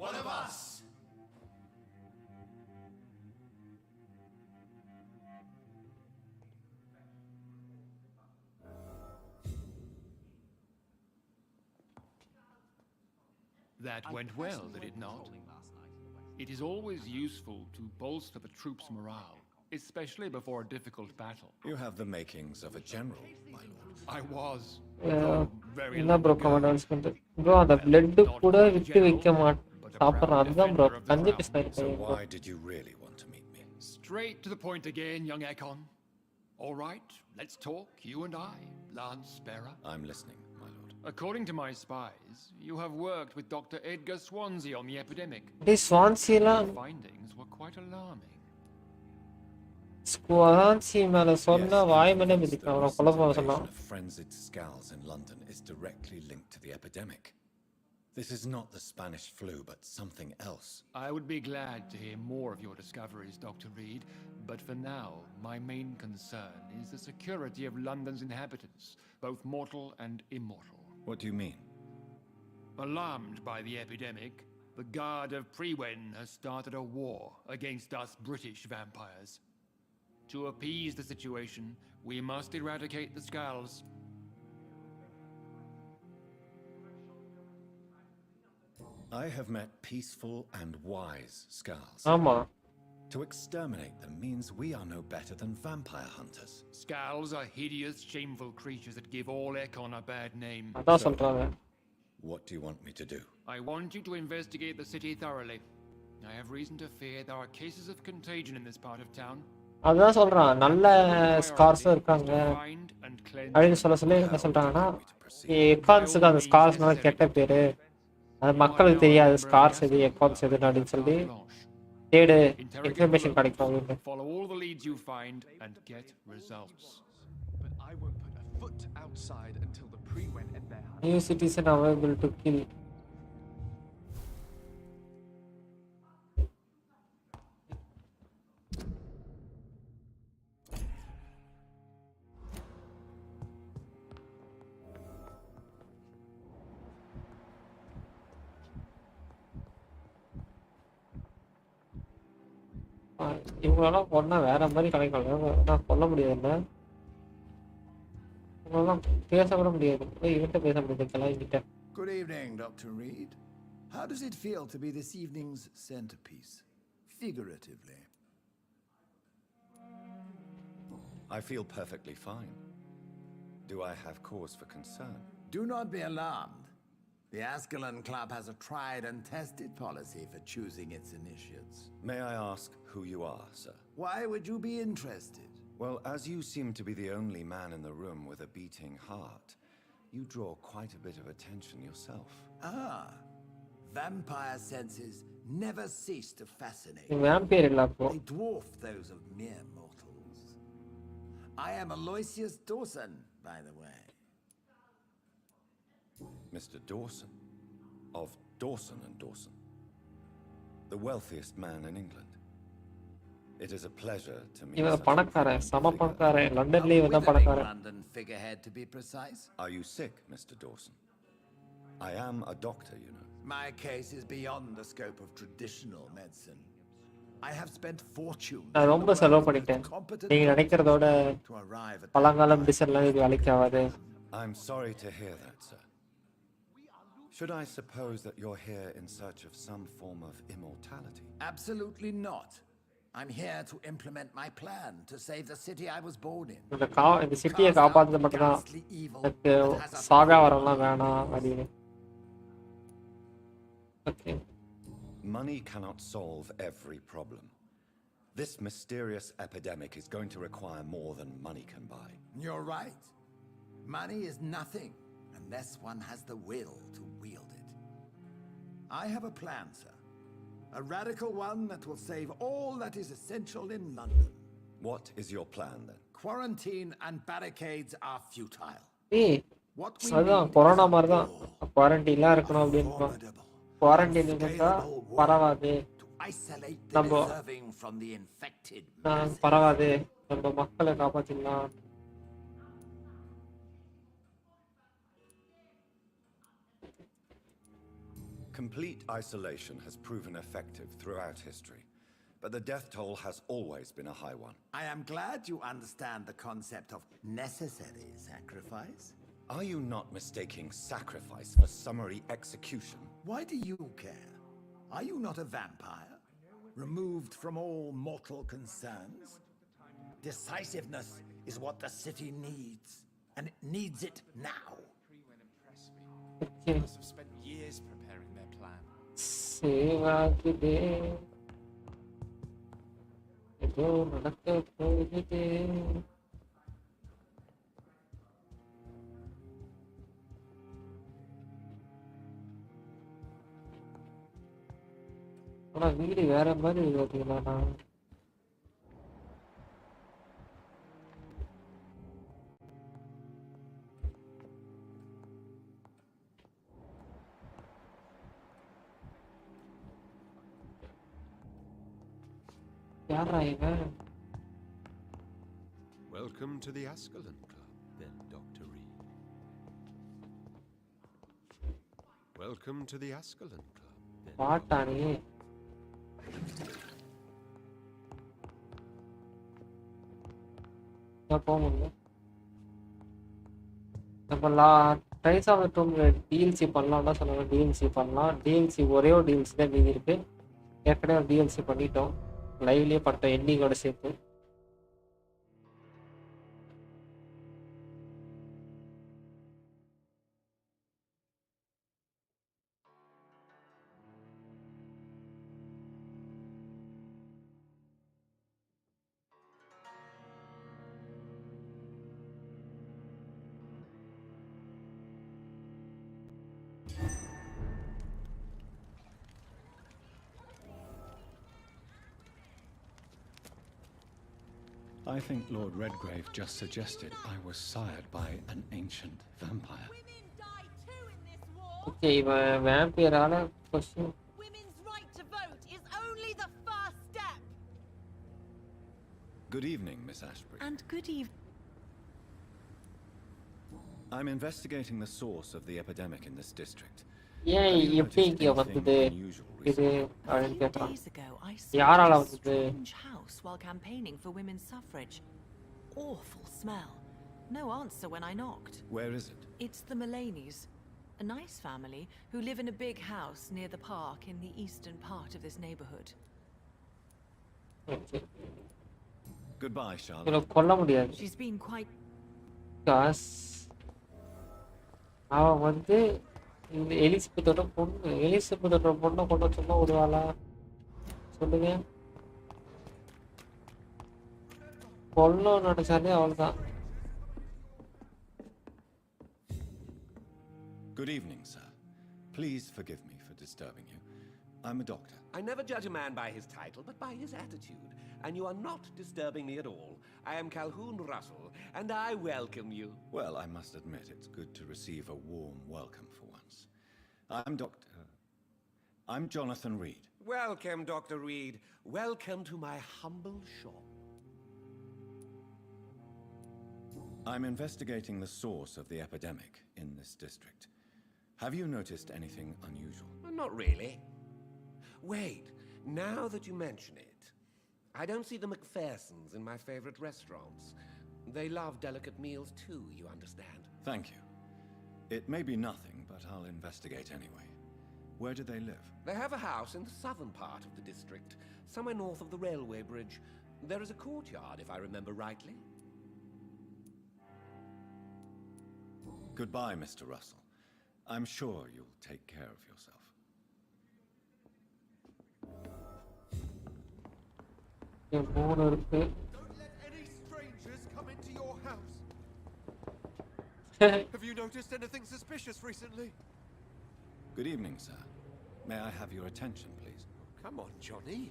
One of us! That went well, did it not? It is always useful to bolster the troops' morale, especially before a difficult battle. You have the makings of a general, my lord. I was. though very என்ன long bro ago. Comment பண்றது bro? அந்த blood கூட விட்டு வைக்க சாப்பிட்றான். அதுதான் bro கஞ்சி பிஸ்னா So இருக்கு. why did you really want to meet me? Straight to the point again, young Ekon. All right, let's talk, you and I, Lance Bearer. I'm listening, my lord. According to my spies, you have worked with Dr. Edgar Swansea on the epidemic. டேய் ஸ்வான்சிலாம் The findings were quite alarming. Swansea மேல சொன்னா Yes, why I மேல think மிதிக்கலாம். the அவன் recent குழப்பம் invasion சொன்னான். of frenzied skulls in London is directly linked to the epidemic. This is not the Spanish flu, but something else. I would be glad to hear more of your discoveries, Dr. Reid, but for now, my main concern is the security of London's inhabitants, both mortal and immortal. What do you mean? Alarmed by the epidemic, the Guard of Prewen has started a war against us British vampires. To appease the situation, we must eradicate the skulls. I have met peaceful and wise Skulls. ஆமா To exterminate them means we are no better than vampire hunters. Skulls are hideous, shameful creatures that give all Ekon a bad name. அதான் சொல்றாங்க. What do you want me to do? I want you to investigate the city thoroughly. I have reason to fear there are cases of contagion in this part of town. அதான் சொல்றான் நல்ல ஸ்கார்ஸும் இருக்காங்க Find and cleanse. அப்படின்னு சொல்லி என்ன சொல்றாங்கன்னா எக்கான்ஸுக்கு அந்த ஸ்கார்ஸ்னால கெட்ட பேரு, அது மக்களுக்கு தெரியாது ஸ்கார்ஸ் எது எக்கான்ஸ் எதுன்னு அப்படின்னு சொல்லி தேடு இன்ஃபர்மேஷன் கிடைக்கும் அப்படின்னு. Follow all the leads you find and get results. But I won't put a foot outside until the pre-wen at their hand. New citizen available to kill. இவங்களெல்லாம் கொன்னா வேற மாதிரி கிடைக்கும், நான் கொல்ல முடியாதுல்ல, இவங்களெல்லாம் பேச கூட முடியாது, இவன்கிட்ட பேச முடியாது என்கிட்ட. Good evening, Dr. Reid. How does it feel to be this evening's centerpiece, figuratively? I feel perfectly fine. Do I have cause for concern? Do not be alarmed. The Ascalon Club has a tried and tested policy for choosing its initiates. May I ask who you are, sir? Why would you be interested? Well, as you seem to be the only man in the room with a beating heart, you draw quite a bit of attention yourself. Ah, vampire senses never cease to fascinate. Vampyr illa appo. They dwarf those of mere mortals. I am Aloysius Dawson, by the way. Mr. Dawson, of Dawson and Dawson, the wealthiest man in England. It is a pleasure to meet இவன் such பணக்காரன், சம figure. பணக்காரன், லண்டன்லயே A இவன் தான் withering பணக்காரன். London figurehead, to be precise. Are you sick, Mr. Dawson? I am a doctor, you know. My case is beyond the scope of traditional medicine. I have spent fortunes நான் ரொம்ப செலவு பண்ணிட்டேன், நீங்க நினைக்கிறதோட to arrive at பழங்காலம் டிசன்லாம் இது வேலைக்கு ஆகாது. I'm sorry to hear that, sir. Should I suppose that you're here in search of some form of immortality? Absolutely not. I'm here to implement my plan to save the city I was born in. இந்த சிட்டியை காப்பாற்றுறது மட்டும்தான், Ghastly evil எனக்கு that has a சாகா வரலாம் வேணாம் அப்படின்னு. Okay, Money cannot solve every problem. This mysterious epidemic is going to require more than money can buy. You're right. Money is nothing unless one has the will to wield it. I have a plan, sir. A radical one that will save all that is essential in London. What is your plan then? Quarantine and barricades are futile. ஏய் What we அதுதான் need corona is மாதிரி தான், a குவாரண்டைன்லாம் இருக்கணும் அப்படின்னு. formidable, quarantine இருந்தா பரவாது, to isolate the Number- deserving from the infected நான் masses. பரவாது, நம்ம மக்களை காப்பாத்திடலாம். Complete isolation has proven effective throughout history, but the death toll has always been a high one. I am glad you understand the concept of necessary sacrifice. Are you not mistaking sacrifice for summary execution? Why do you care? Are you not a vampire, removed from all mortal concerns? Decisiveness is what the city needs, and it needs it now. Okay, Must have spent years preparing their plan. சேவாகுதே ஏதோ நடக்க போகுதே. ஆனா வீடு வேற மாதிரி பார்த்தீங்களா? யாரா இவன்? Welcome to the Ascalon Club, then, Dr. Reid. Welcome to the Ascalon Club, then. பாட்டானே போக முடியல. நம்ம Rise of the Tomb DLC பண்ணலாம்னா சொன்னாங்க. டிஎல்சி பண்ணலாம். டிஎல்சி ஒரே ஒரு டிஎல்சி தான் மீதி இருக்கு. ஏற்கனவே டிஎல்சி பண்ணிட்டோம், லைவ்லேயே பண்ணிட்டோம் எண்டிங்கோட சேர்த்து. I think Lord Redgrave just suggested I was sired by an ancient vampire. Women die too in this war. Okay, இவன் வேம்பியரால question. Women's right to vote is only the first step. Good evening, Miss Ashbury. And good evening. I'm investigating the source of the epidemic in this district. ஏன் Have you எப்படி noticed இங்க வந்தது anything unusual இது recently? A அப்படின்னு few கேட்கறான். days ago, I யாரால saw a வந்தது? strange house while campaigning for women's suffrage. Awful smell. No answer when I knocked. Where is it? It's the Mullaneys, a nice family who live in a big house near the park in the eastern part of this neighborhood. Okay, Goodbye, Charlotte. இவனை கொல்ல முடியாது. She's been quite cos அவன் வந்து இந்த எலிசபெத்தோட பொண்ணை கொண்டு சும்மா விடுவாளா சொல்லுங்க? கொல்ல நினைச்சாலே அவள்தான். Good evening, sir. Please forgive me for disturbing you. I'm a doctor. I never judge a man by his title, but by his attitude. And you are not disturbing me at all. I am Calhoun Russell, and I welcome you. Well, I must admit it's good to receive a warm welcome for once. I'm Jonathan Reid. Welcome, Dr. Reid. Welcome to my humble shop. I'm investigating the source of the epidemic in this district. Have you noticed anything unusual? Not really. Wait, now that you mention it, I don't see the McPhersons in my favorite restaurants. They love delicate meals too, you understand. Thank you. It may be nothing, but I'll investigate anyway. Where do they live? They have a house in the southern part of the district, somewhere north of the railway bridge. There is a courtyard, if I remember rightly. Goodbye, Mr. Russell. I'm sure you'll take care of yourself. என் மூணு இருக்கு. Don't let any strangers come into your house. Have you noticed anything suspicious recently? Good evening, sir. May I have your attention, please? Come on, Johnny.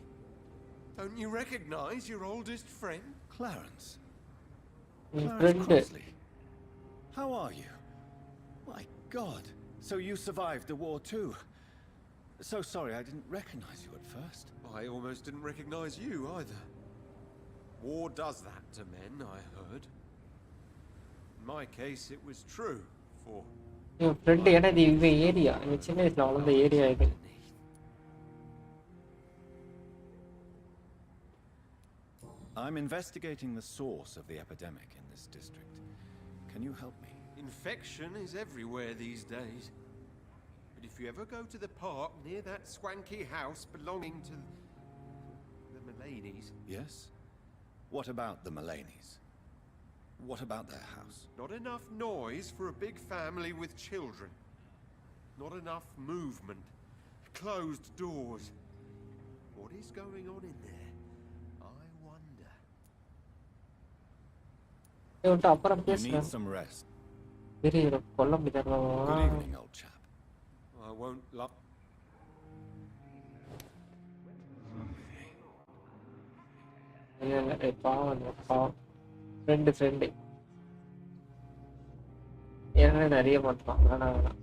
Don't you recognize your oldest friend? Clarence. N Clarence friend. Crossley. How are you? My God. So you survived the war too. So sorry I didn't recognize you at first. I almost didn't recognize you either. War does that to men, I heard. In my case, it was true for... N friend. ஏன்னா இது இவன் area, இவன் சின்ன வயசுல வளர்ந்த area இது. I'm investigating the source of the epidemic in this district. Can you help me? Infection is everywhere these days. But if you ever go to the park near that swanky house belonging to the Mullaneys... Yes? What about the Mullaneys? What about their house? Not enough noise for a big family with children. Not enough movement. Closed doors. What is going on in there? I wonder. இவன்ட்ட அப்புறம் You need பேசுறேன். some rest. சரி, எனக்கு கொல்ல முடியாது. Good evening, old chap. I won't love... பாவம் பாவம். Friend என்ன நிறைய மாட்டான். வேணாம்.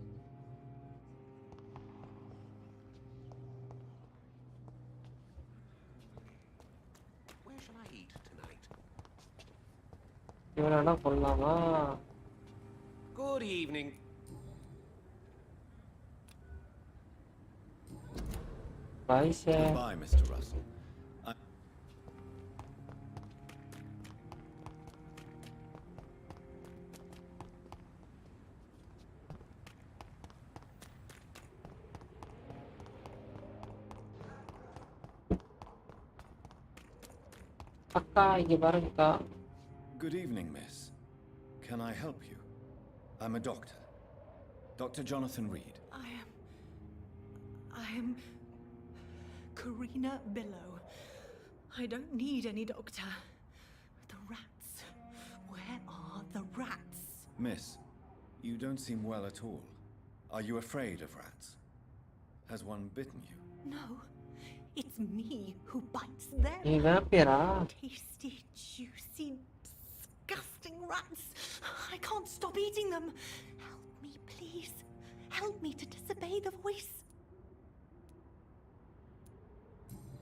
Where shall I eat tonight? இவனா கொல்லாமா? Good evening. Bye sir. Goodbye, Mr. Russell. அக்கா இங்க பாருங்கக்கா. Good evening, miss. Can I help you? I'm a doctor. Dr. Jonathan Reid. I am Karina Billow. I don't need any doctor. The rats. Where are the rats? Miss, you don't seem well at all. Are you afraid of rats? Has one bitten you? No, it's me who bites them. நீ vampire-ஆ? Tasty, juicy, disgusting rats. I can't stop eating them. Help me, please. Help me to disobey the voice.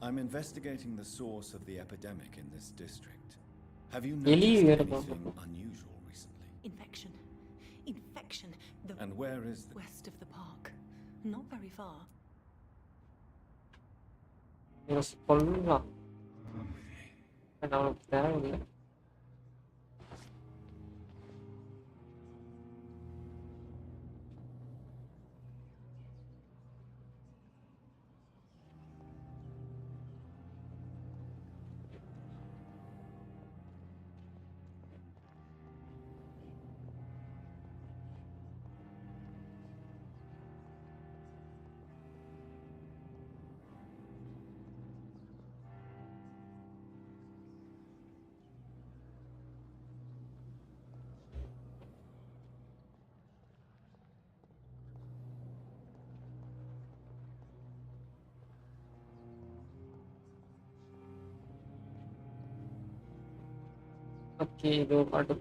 I'm investigating the source of the epidemic in this district. Have you Eli noticed வேணுமா? anything unusual recently? Infection. And where is the... West of the park. Not very far. சொல்லலாம். அவனுக்கு தேவையில்லை. Okay இதோ பாட்டு.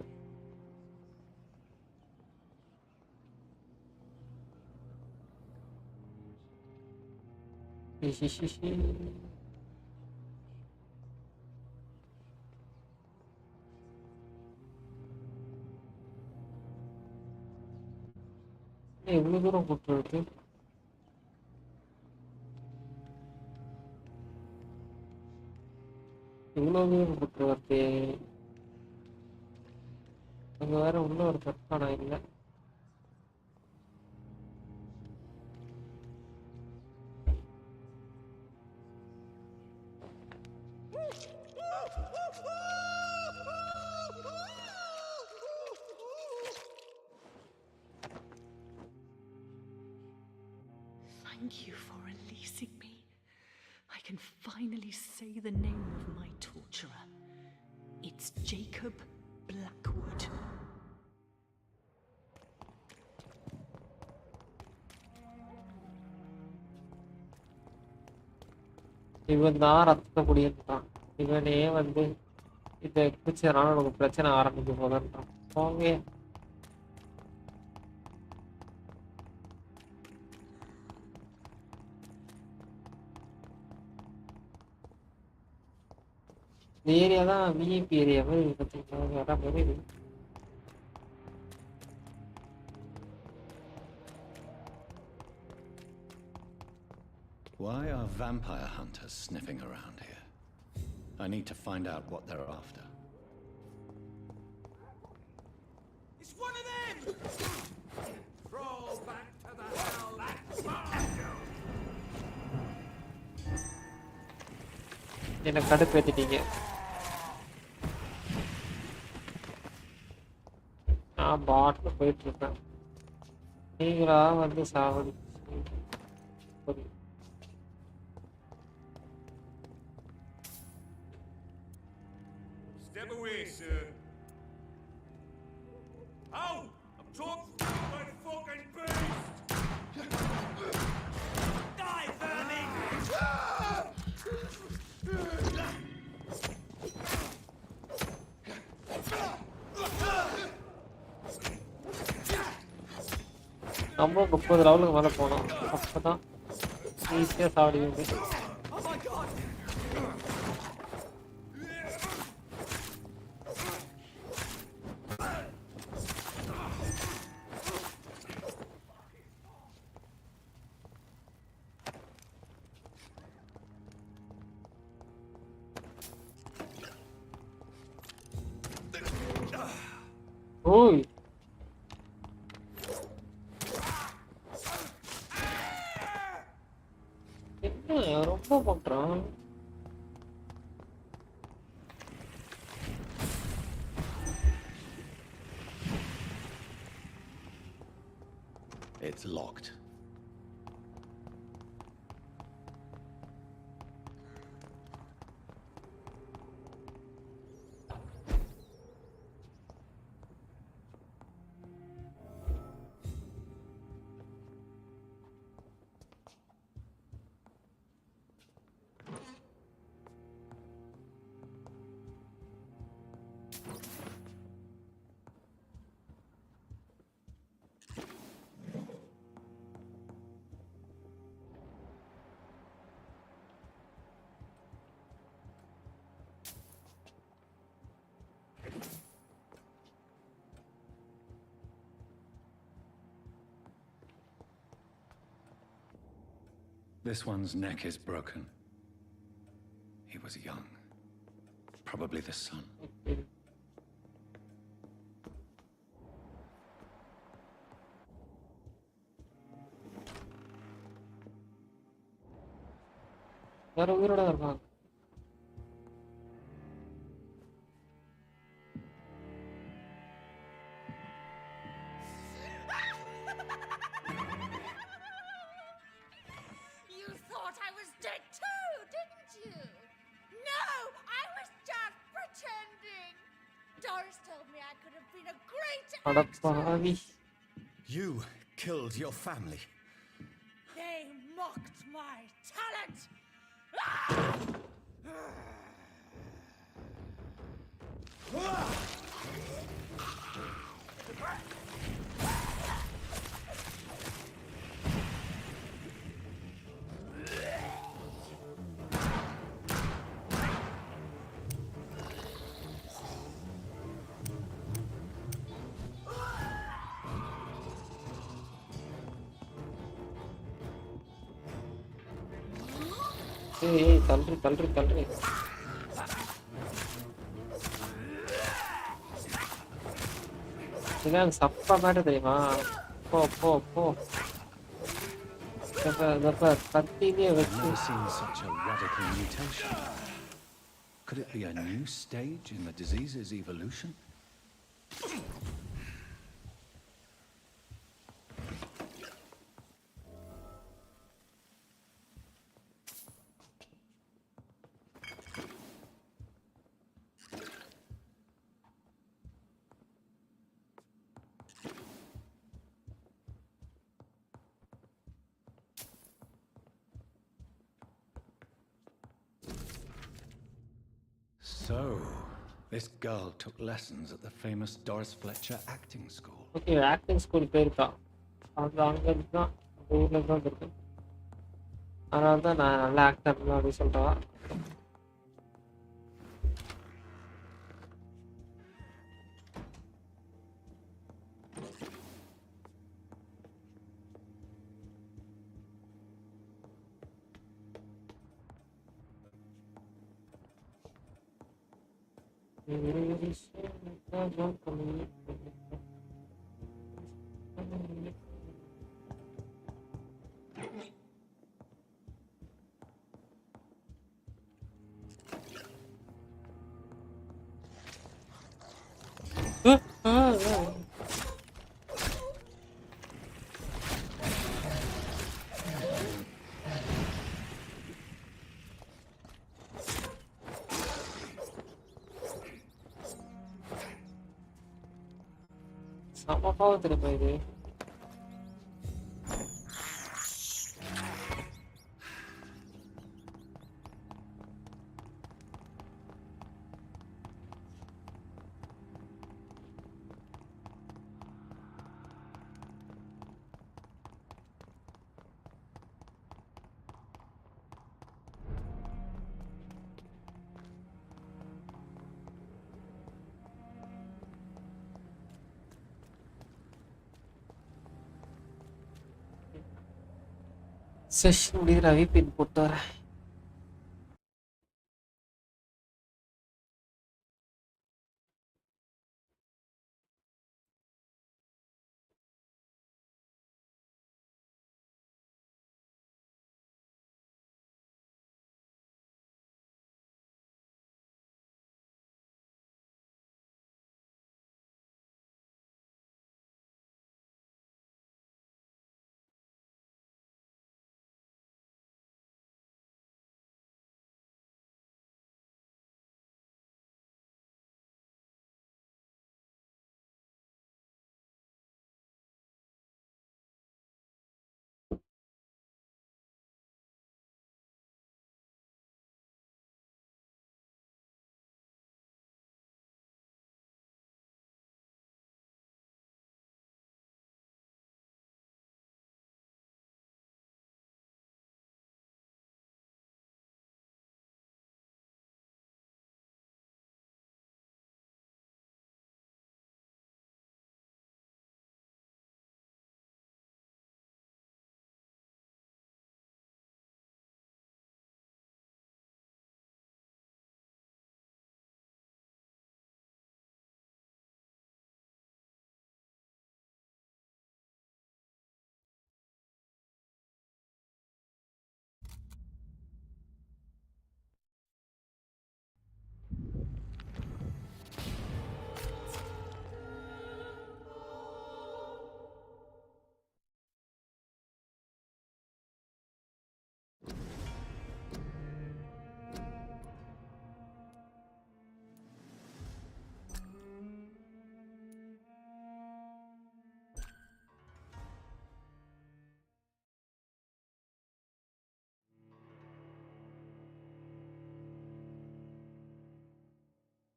எவ்வளவு தூரம் கூட்டுறது? எவ்வளவு தூரம் கூட்டுறது? அங்க வேற இன்னொரு கட்டானா இல்லை. Thank you for releasing me. I can finally say the name of my torturer. It's Jacob Blackwood. இவன் தான் ரத்த குடியிருந்தான். இவனே இதை குடிச்சதுனால நமக்கு பிரச்சனை ஆரம்பிக்க போதுன்றான். போங்க. இந்த ஏரியா தான் விஐபி ஏரியா மாதிரி பார்த்தீங்கன்னா வர மாதிரி. Why are vampire hunters sniffing around here? I need to find out what they're after. It's one of them! Crawl back to the hell that's என்னை கடுப்பேத்திட்டீங்க. நான் பாட்டில் போயிட்டு இருக்கேன். நீங்களா சாவடி. Step away, sir. Ow! I'm talking to my fucking beast! Die, vermin! நம்ம 30 லெவலுக்கு மேலே போனோம். அப்பதான் ஈஸியாக சாவடிங்க. ஓய் என்ன ரொம்ப பண்றான்? It's locked. This one's neck is broken. He was young. Probably the son. வேற உயிரோட இருக்கான். You thought I was dead too, didn't you? No, I was just pretending. Doris told me I could have been a great அடப்பாவி. You killed your family. They mocked my talent. ஏய் தள்ளுறி தள்ளுறி தள்ளுறி. இதான் சப்பா மாதிரி தெரியுமா? போ போ போ. கத்திலே I've வச்சு. never seen such a radical mutation. Could it be a new stage in the disease's evolution? So, this girl took lessons at the famous Doris Fletcher acting school. Okay acting school போயிருக்கா. அங்கே தான் ஊரில் தான் இருக்கு. அதனால தான் நான் நல்லா ஆக்டர் அப்படின்னு சொல்கிறா. செம்ம பாவம் திரும்ப இது. செஷன் முடிகிற விபின் போட்டு வரேன்.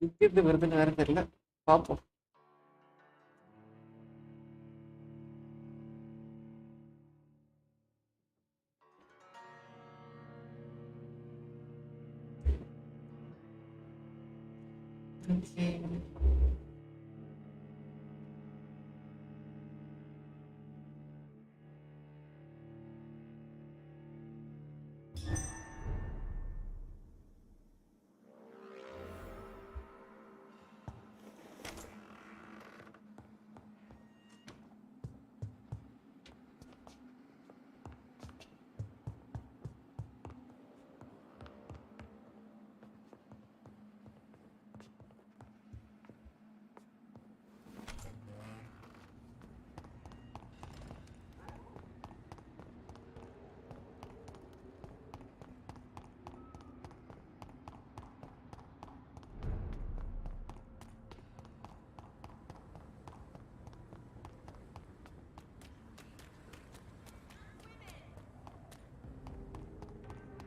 எங்கிருந்து வருதுன்னு வேற தெரியல, பார்ப்போம்.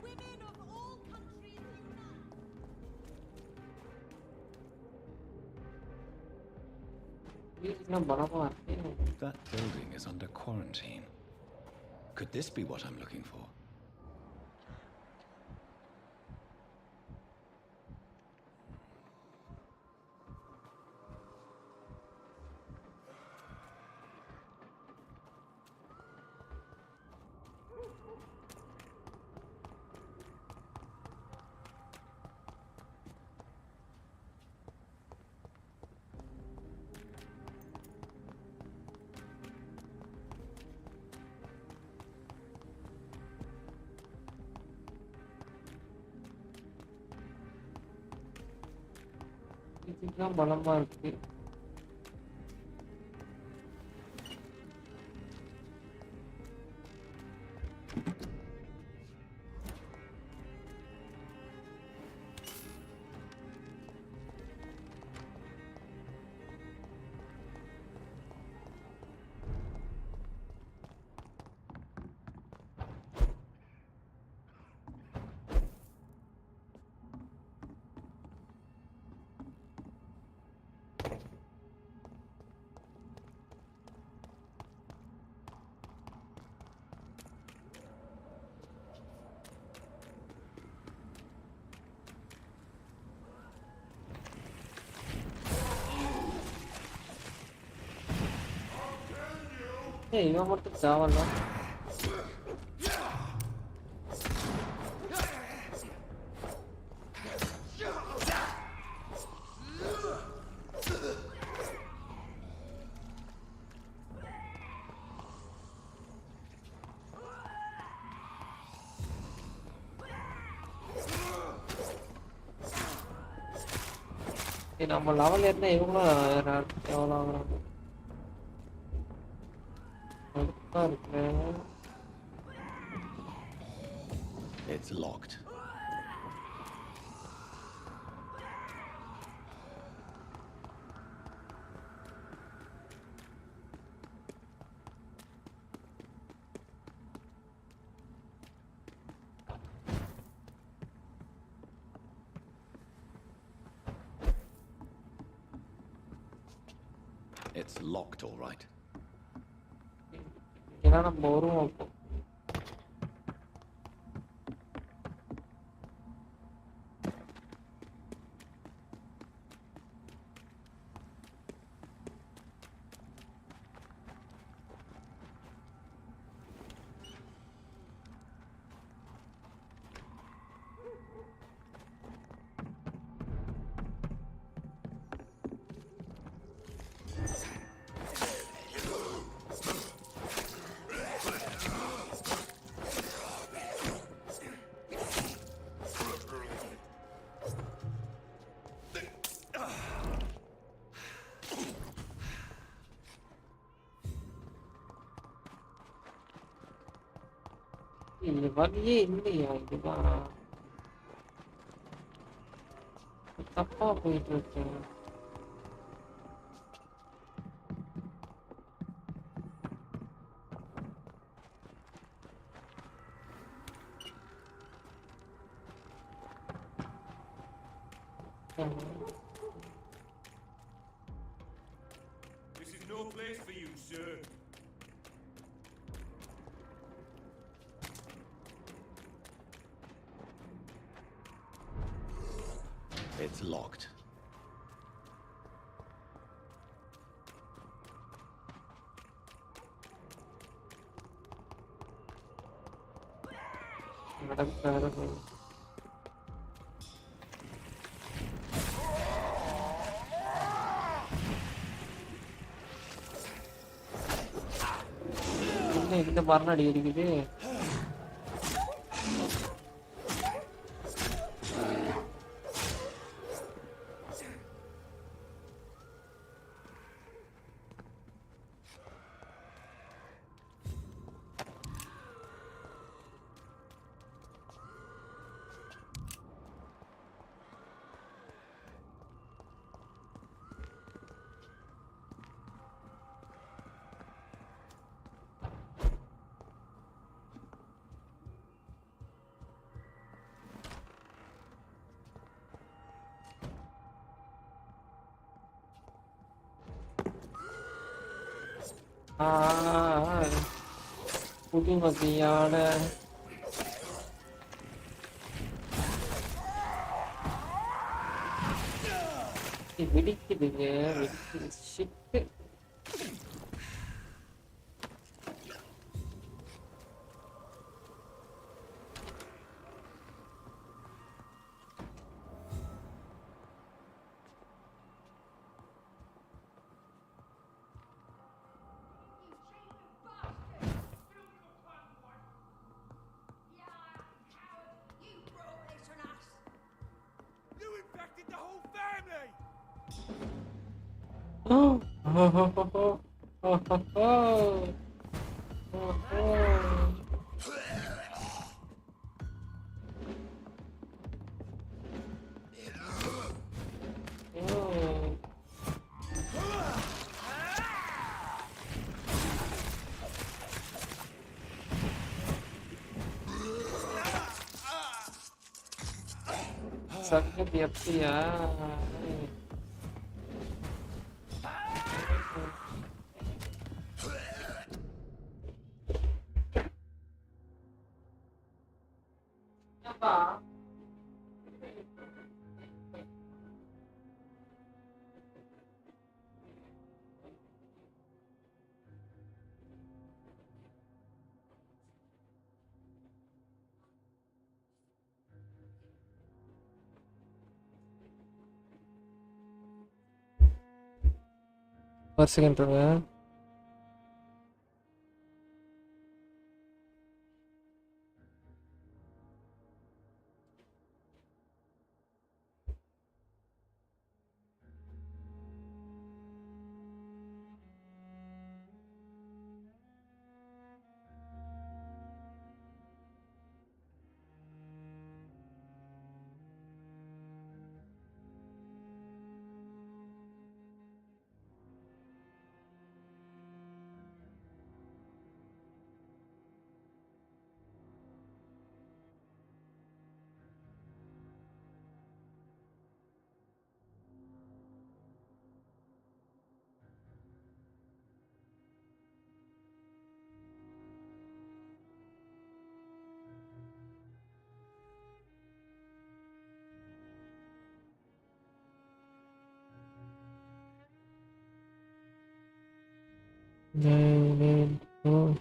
Women of all countries unite! வீட்டுக்குலாம் பலமா இருக்கு. That building is under quarantine. Could this be what I'm looking for? வீட்டுக்குலாம் பலமா இருக்கு. ஏய், இவன் மட்டும் சாவலாம். நம்ம லெவல் ஏறினா இவங்களும் எவ்வளோ ஆகுறாங்க. கடுப்பா இருக்கு. It's locked. It's locked, all right. ஏன்னா நம்ம வருவோம் இப்போ. இந்த வழியே இல்லையா? இதுதான் தப்பா போயிட்டு இருக்கு. sir. It's locked. இந்த மரணடி அடிக்குது. புதுமதியான வெடிக்குதுங்க. வெடிக்குது. Oh, oh, oh, oh, oh, oh, oh, oh, oh. Sakit ya. ஒரு செகண்ட் இருங்க. Oh.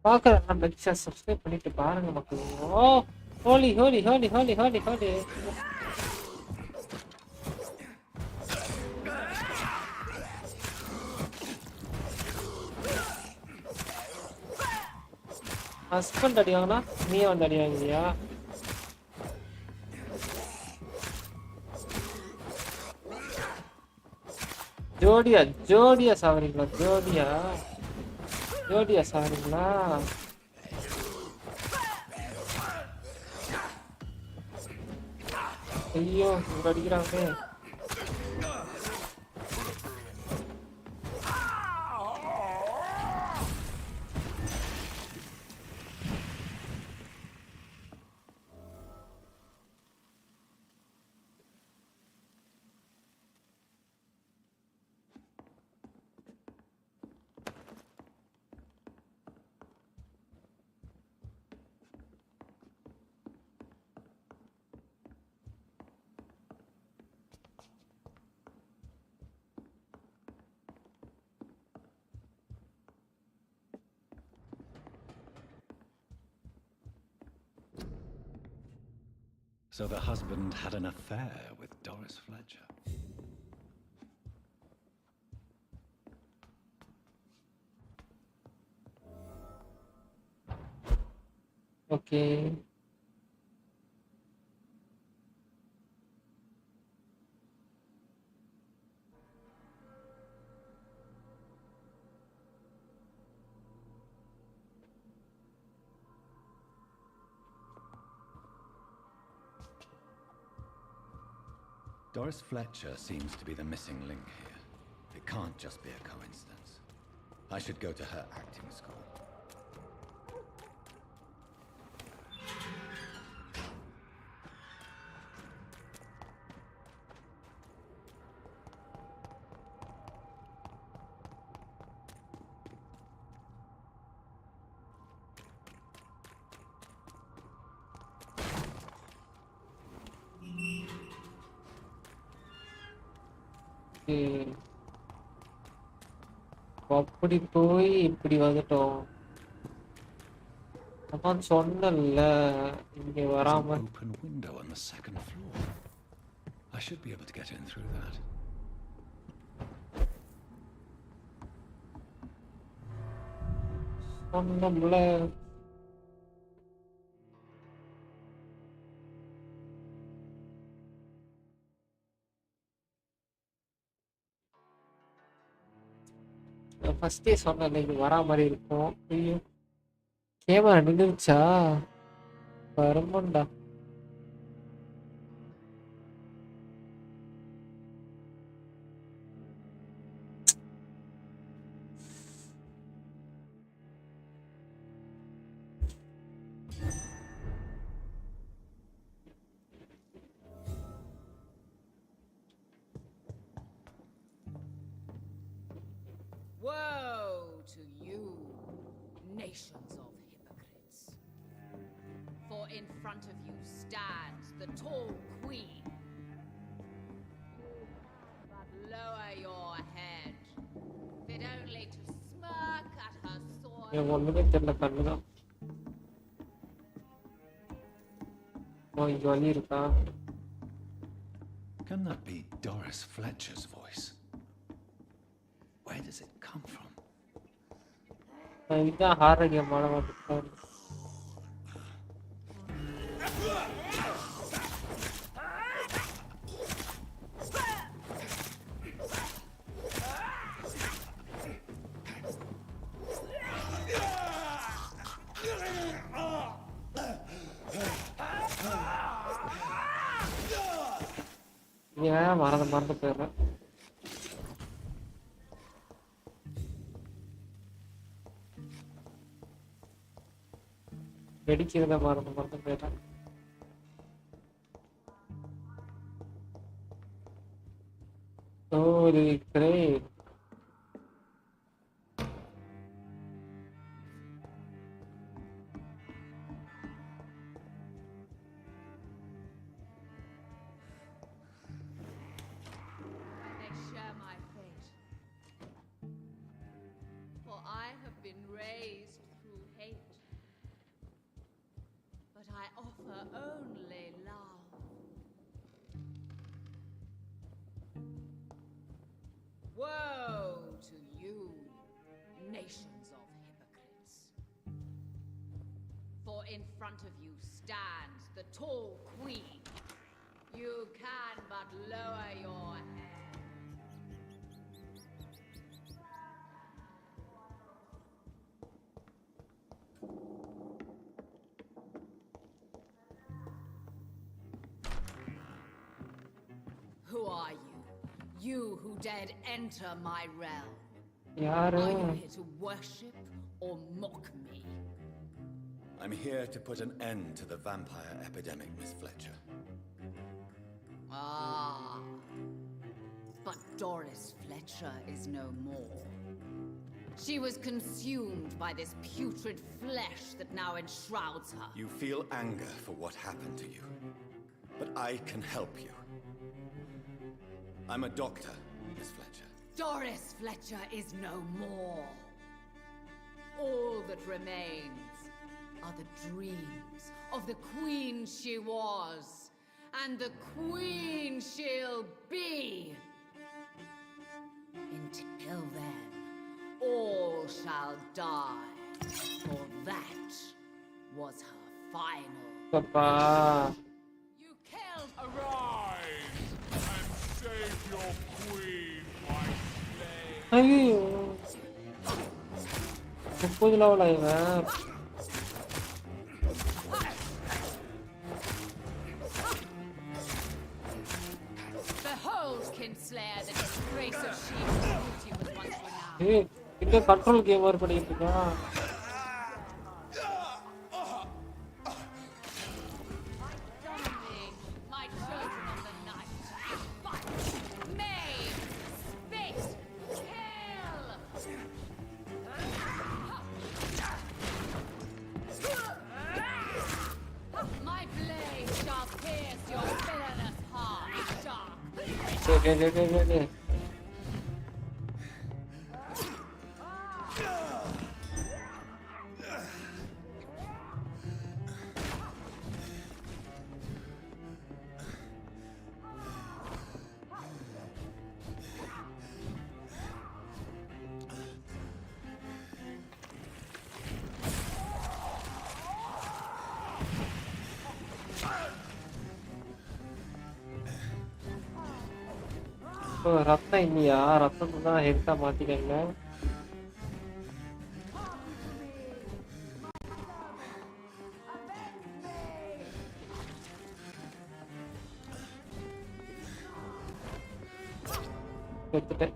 பார்க்குறேன் நம்ம சப்ஸ்கிரைப் பண்ணிட்டு பாருங்க மக்கள். ஓ ஹோலி ஹோலி ஹோலி ஹோலி ஹோலி ஹோலி. ஹஸ்பண்ட் அடி வாங்கினா நீயே வந்து அடி வாங்குவியா? ஜோடியா ஜோடியா சாவறீங்களா? ஜோடியா ஜோடியா சாவறீங்களா? ஐயோ இங்க அடிக்கிறாங்க. So the husband had an affair with Doris Fletcher. Okay. Doris Fletcher seems to be the missing link here. It can't just be a coincidence. I should go to her acting school. அப்படி போய் இப்படி வந்துட்டோம். நான் சொன்னல இங்க வராம. There's an open window on the second floor. I should be able to get in through that. சொன்னல. ஃபர்ஸ்டே சொன்னல இங்க வரா மாதிரி இருக்கும். ஐயோ camera நின்றுச்சா? வருமாண்டா. Woe to you, nations of hypocrites. For in front of you stands the tall queen. But lower your head, fit only to smirk at her sword. எனக்கு ஒண்ணுமே தெரியல, கண்ணுதான். இங்க வழி இருக்கா? Can that be Doris Fletcher's voice? Where does it come from? இதுதான் horror game ஆட மாட்டேன். ஏன் மறந்து போயிடுறேன். வெடிக்கிறத மறந்து போயிடுறேன். Holy crap. They share my fate. For I have been raised through hate. her only love. Woe to you, nations of hypocrites. For in front of you stands the tall queen. You can but lower your head. Who are you? You who dared enter my realm. யாரு Are you here to worship or mock me? I'm here to put an end to the vampire epidemic, Miss Fletcher. Ah. But Doris Fletcher is no more. She was consumed by this putrid flesh that now enshrouds her. You feel anger for what happened to you, but I can help you. I'm a doctor, Miss Fletcher. Doris Fletcher is no more. All that remains are the dreams of the queen she was, and the queen she'll be. Until then, all shall die, for that was her final. பாப்பா You killed Arise and save your queen, my slave. ஐயோ 30 level ஆயிடுவேன் Behold, Kinslayer, the disgrace of she whose beauty was once renowned. ஏய் இந்த control game மாதிரி பண்ணிட்டு இருக்கான் Dominate my children of the night. Fight, maim, spit, kill. My blade shall pierce your villainous heart, shark. டேய் ரத்தம் இல்லையா ரத்தம் தான் ஹெல்த்தா மாத்திக்கங்க எடுத்துட்டேன்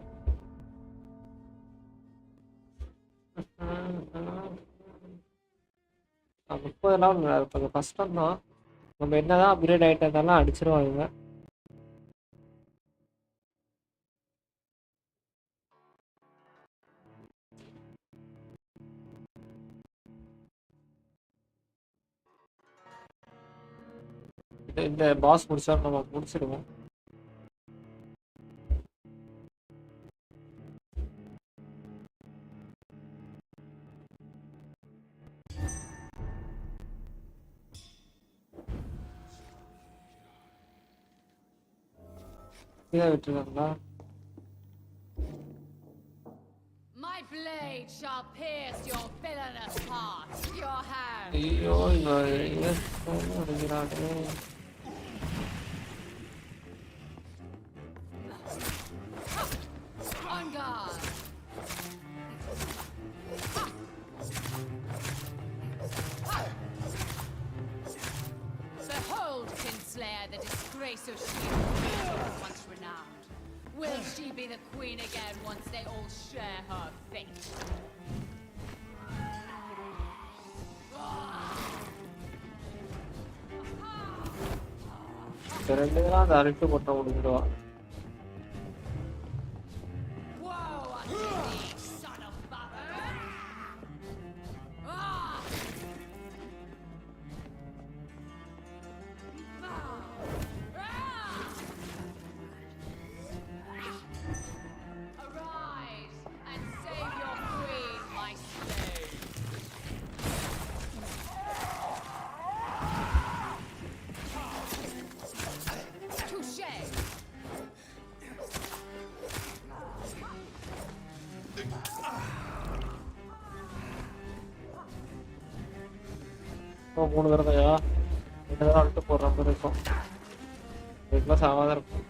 30 லெவல் கொஞ்சம் கஷ்டம் தான் நம்ம என்னதான் அப்கிரேட் ஆயிட்டதெல்லாம் அடிச்சிருவாங்க இந்த பாஸ் முடிச்சா நம்ம முடிச்சிடுவோம் இதை விட்டுருக்காங்களா My blade shall pierce your villainous heart, your hand. ஐயோ இவன் அடிக்கிறானே On guard. Behold, Kinslayer, the disgrace of she who was once renowned. Will she be the queen again once they all share her fate? ரெண்டு பேரும் அந்த அரட்டு கொட்ட முடிஞ்சிடுவா Woe unto thee, son of Vampyr! Ah! Arise and save your queen, my slave. 3 தடவையா 2 தடவை அழுட்டு போடுற மாதிரி இருக்கும். இதுக்கெல்லாம் சாவாதான் இருக்கும்.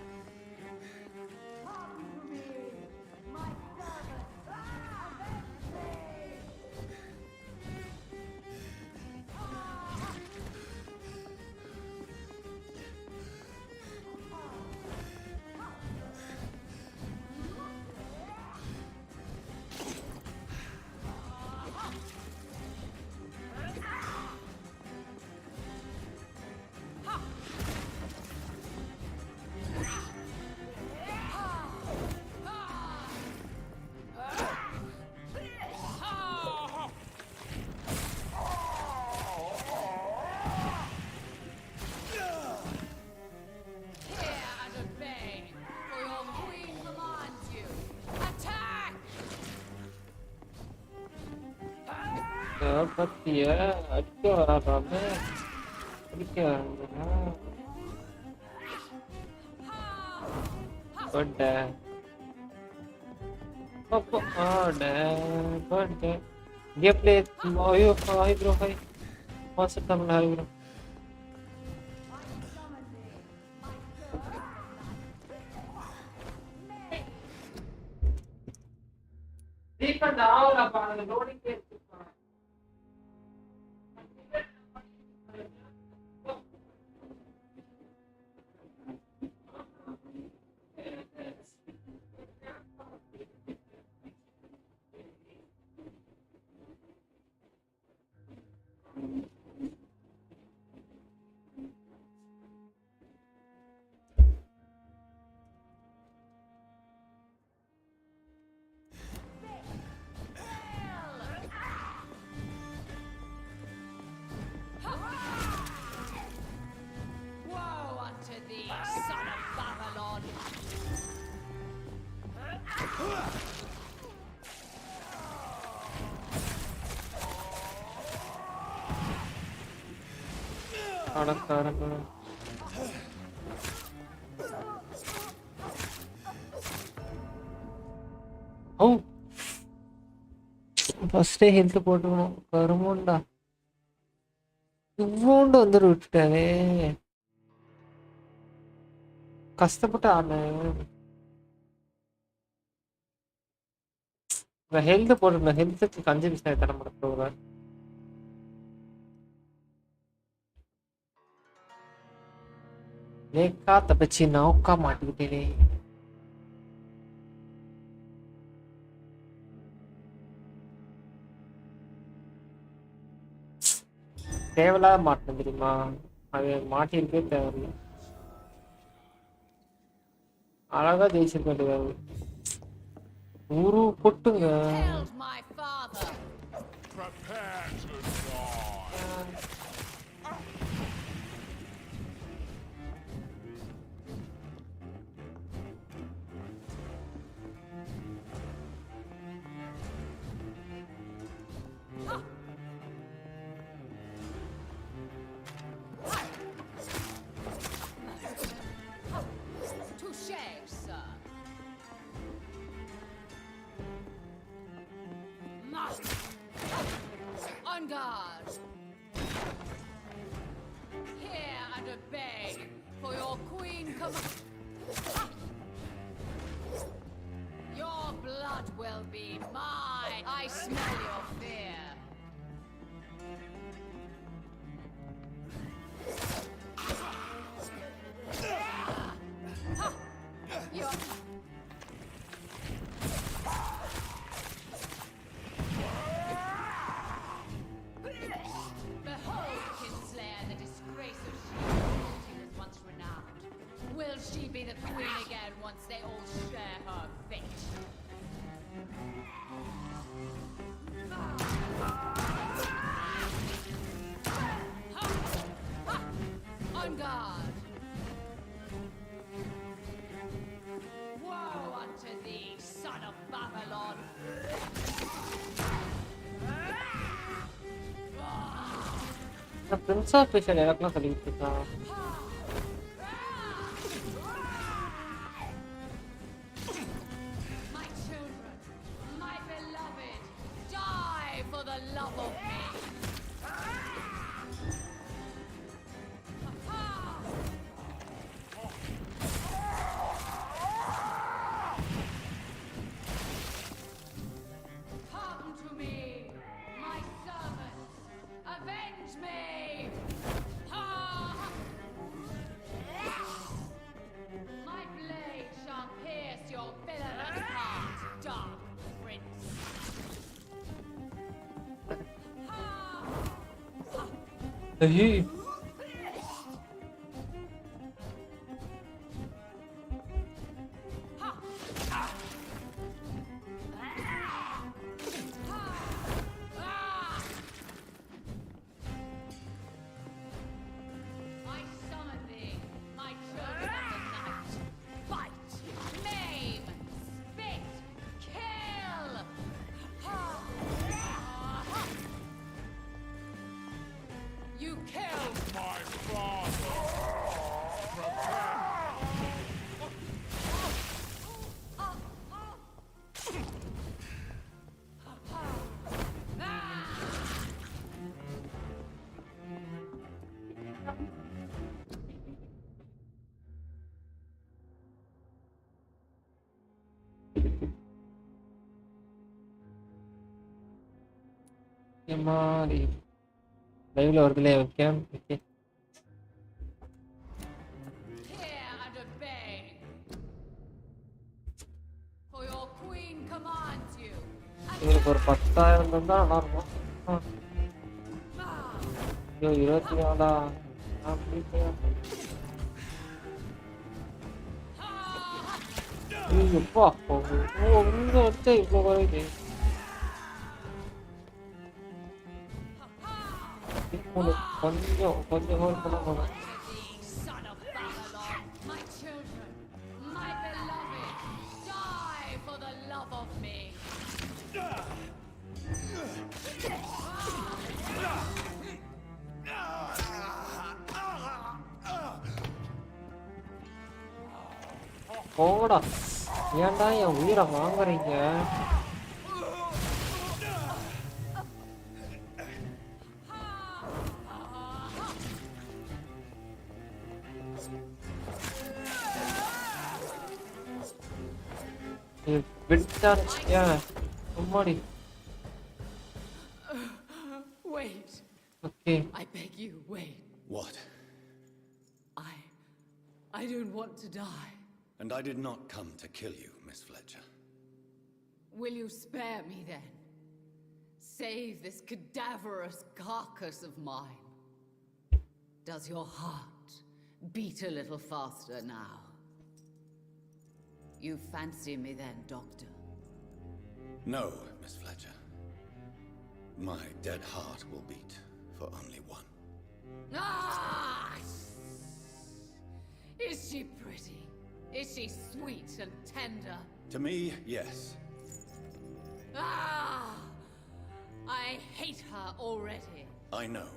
பத்திய அடிக்க வராதாம அடிக்க dia play ayo hi bro hi masuk temen hi bro Deeper down about the loading gate. Oh, first health போட்டுக்கணும் கருமண்டா இவ்வளோண்டு வந்துட்டு விட்டுட்டானே கஷ்டப்பட்டு ஆனேன் ஹெல்த் போட்டுருந்தேன் ஹெல்த்துக்கு கன்சம்ஷன் தர மாட்டேன் லேக்கா தப்பிச்சு நோக்கா மாட்டிக்கிட்டேனே தேவையில்லாத மாட்டேன் தெரியுமா அது மாட்டிருக்கே தேவையில்லை அழகா ஜெயிச்சிருக்க வேண்டியது ஊரு கொட்டுங்க On guard. Hear and obey, for your queen Your blood will be mine. I smell your fear. She be the queen again once they all share her fate. On guard. Woe unto thee, son of Babylon. The Prince of Persia எனக்குலாம் சொல்லிட்டு இருக்கான் ஐயோ. I summon thee, my children of the night. Bite, maim, spit, kill. You killed my father. எம்மாடி லைவ்ல வருதுல game. Okay Hear and obey. For your queen commands you. உங்களுக்கு ஒரு 10,000 இருந்தா நல்லா இருக்கும். ஐயோ 24 எப்பா உங்க வச்சா இவ்வளோ குறையுது. கொஞ்சம் கொஞ்சம் ஹோல்ட் பண்ண போதும். Son of Babylon, my children, my beloved, die for the love of me. போடா, ஏன்டா என் உயிரை வாங்குறீங்க? விட்டாச்சியா சும்மாடி. Wait. Okay. I beg you, wait. What? I don't want to die. And I did not come to kill you, Miss Fletcher. Will you spare me then? Save this cadaverous carcass of mine. Does your heart beat a little faster now? You fancy me then, Doctor? No, Miss Fletcher. My dead heart will beat for only one. Ah! Is she pretty? Is she sweet and tender? To me, yes. Ah! I hate her already. I know.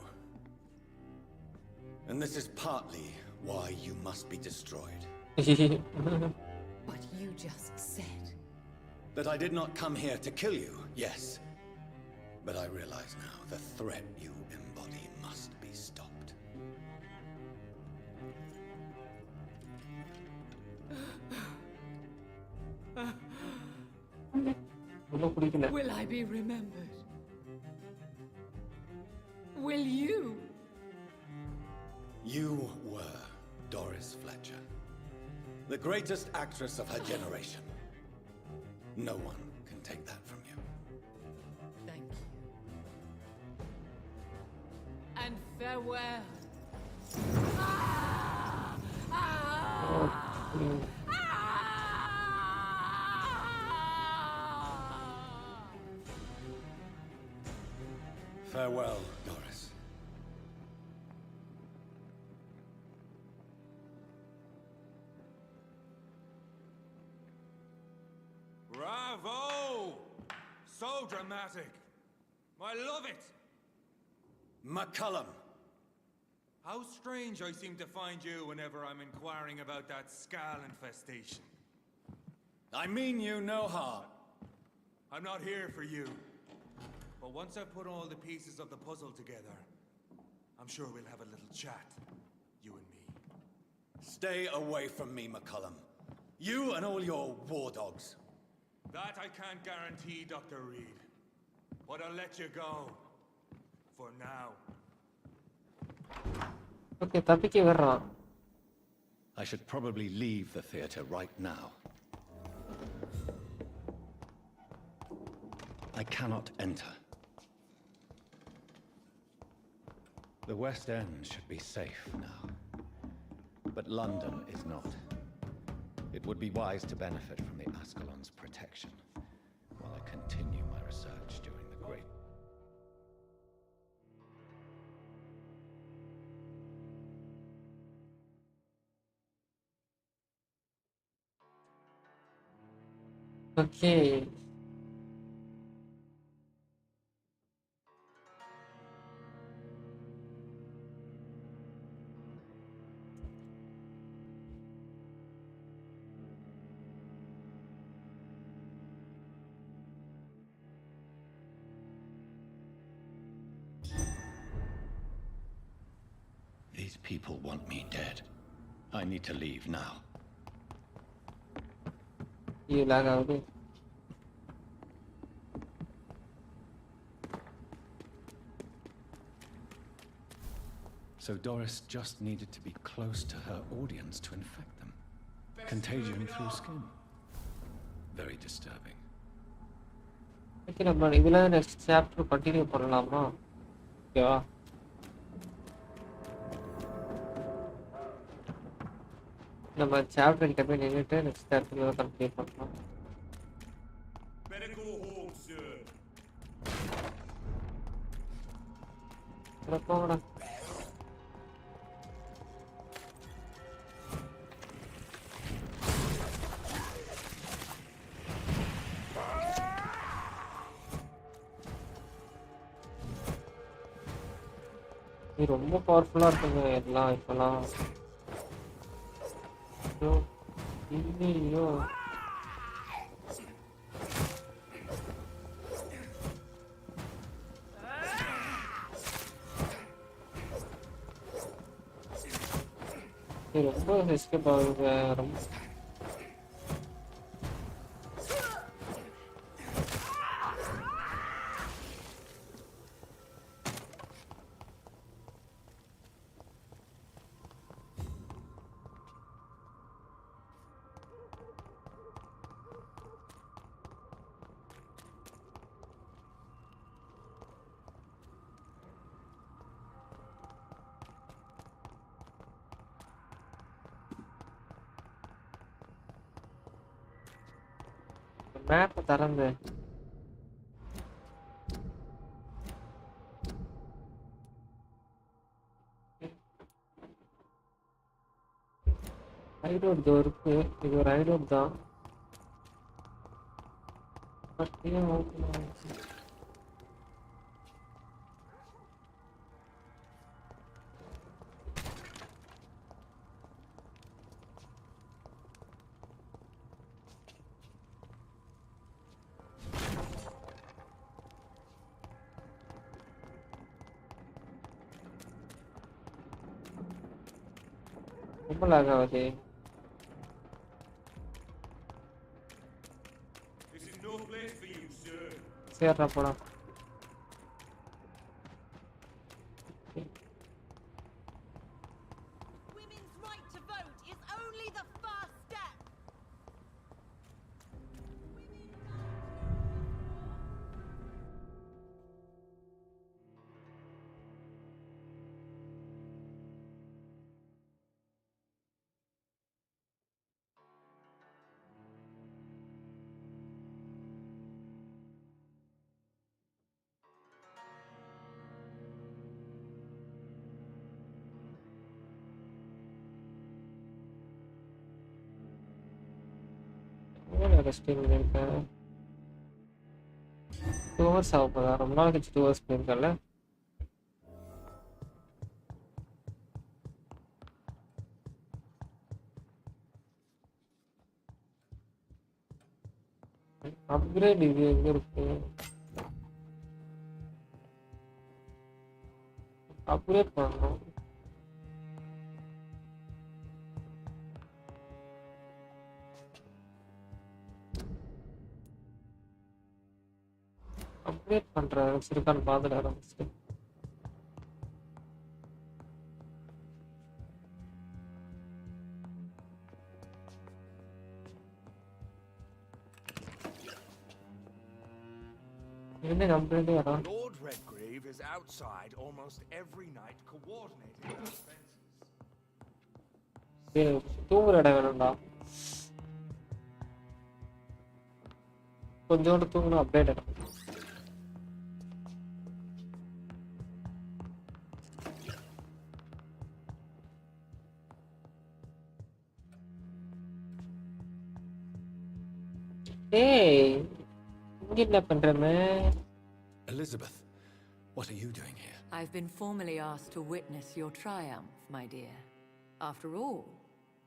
And this is partly why you must be destroyed. But you just said... That I did not come here to kill you, yes. But I realize now the threat you embody must be stopped. Will I be remembered? Will you? You were Doris Fletcher, the greatest actress of her generation. No one can take that from you. Thank you. And farewell. Ah! Ah! Farewell, Doris. Bravo! So dramatic. I love it. McCullum. How strange I seem to find you whenever I'm inquiring about that Skal infestation. I mean you no harm. I'm not here for you. But once I've put all the pieces of the puzzle together, I'm sure we'll have a little chat, you and me. Stay away from me, McCullum. You and all your war dogs. That I can't guarantee, Dr. Reid. But I'll let you go. For now. Okay, தப்பிக்க வர்றான். I should probably leave the theater right now. I cannot enter. The West End should be safe now. But London is not. It would be wise to benefit from the Ascalon's protection while I continue my research during the Great... Okay. These people want me dead. I need to leave now. You lag out. So Doris just needed to be close to her audience to infect them. Contagion through skin. Very disturbing. Okay, நம்ம இதுல next chapter continue பண்ணலாமா? ஓகேவா? நம்ம chapter கிட்ட போய் நின்னுட்டு next chapter continue பண்ணலாம். Better go home, sir. போங்கடா. இது ரொம்ப பவர்ஃபுல்லா இருக்குங்க எல்லாம் இப்பலாம். ஐயோ இது ரொம்ப எஸ்கேப் ஆகுது. ரொம்ப மேப் திறந்து ஹைரோட் இதோ இருக்கு. இது ஒரு ஹைரோட் தான். பட் ஏன் ஓகே ரொம்ப லாக் ஆகுது. This is no place for you, sir. சேர்றா போலாம். Women's right to vote is only the first step. Rest பண்ணியிருக்கேன். 2 hours ஆக போதா? ரொம்ப நாள் கழிச்சு 2 hours பண்ணியிருக்கேன்ல. அப்கிரேட் இது எங்க இருக்கு? அப்கிரேட் பண்ணணும். அப்டேட் பண்றேன் சிறுக்கான்னு பார்த்துட்டு ஆரம்பிச்சு. என்ன கம்ப்ளைண்ட் வரும்? Lord Redgrave Redgrave is outside almost every night coordinating our defenses. தூங்குற இடம் வேணும்டா. கொஞ்சோண்டு தூங்கணும் அப்டேட் ஆகும். ஏய் இங்க என்ன பண்றமே? Elizabeth, what are you doing here? I've been formally asked to witness your triumph, my dear. After all,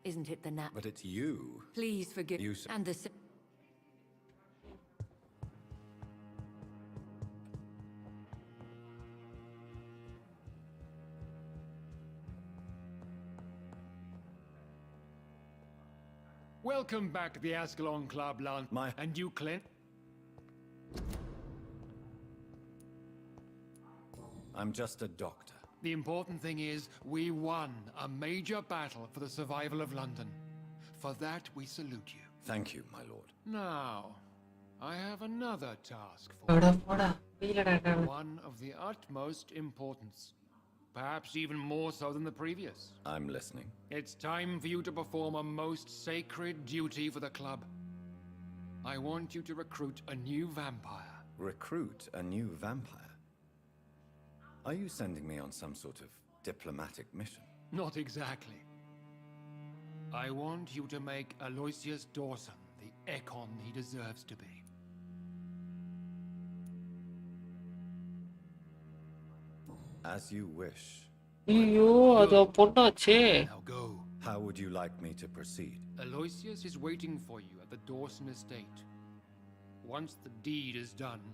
isn't it the But it's you. Please forgive You and the Welcome back to the Ascalon Club, Lance. And you, Clint? I'm just a doctor. The important thing is, we won a major battle for the survival of London. For that, we salute you. Thank you, my lord. Now, I have another task for you. One of the utmost importance. Perhaps even more so than the previous. I'm listening. It's time for you to perform a most sacred duty for the club. I want you to recruit a new vampire. Recruit a new vampire? Are you sending me on some sort of diplomatic mission? Not exactly. I want you to make Aloysius Dawson the Ekon he deserves to be. As you wish. ஐயோ அது பொண்ணாச்சே. Now go. How would you like me to proceed? Aloysius is waiting for you at the Dawson estate. Once the deed is done,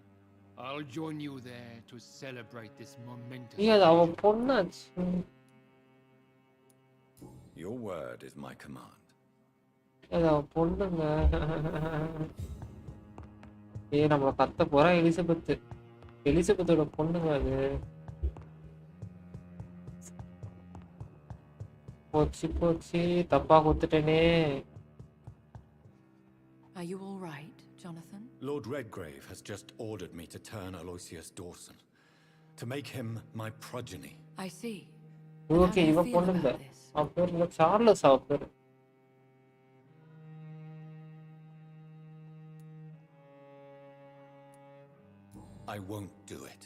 I'll join you there to celebrate this momentous. ஐயோ அது அவ பொண்ணாச்சு. Your word is my command. அது அவ பொண்ணுங்க. ஏய் நம்மள கத்த போறா எலிசபெத். எலிசபெத்தோட பொண்ணுங்க அது. போச்சு தப்பா கொடுத்துட்டேனே. Are you all right, Jonathan? Lord Redgrave has just ordered me to turn Aloysius Dawson, to make him my progeny. I see. Okay இவ பொண்ணுங்க. அவ பேரு சார்லஸ் அவ பேரு. I won't do it.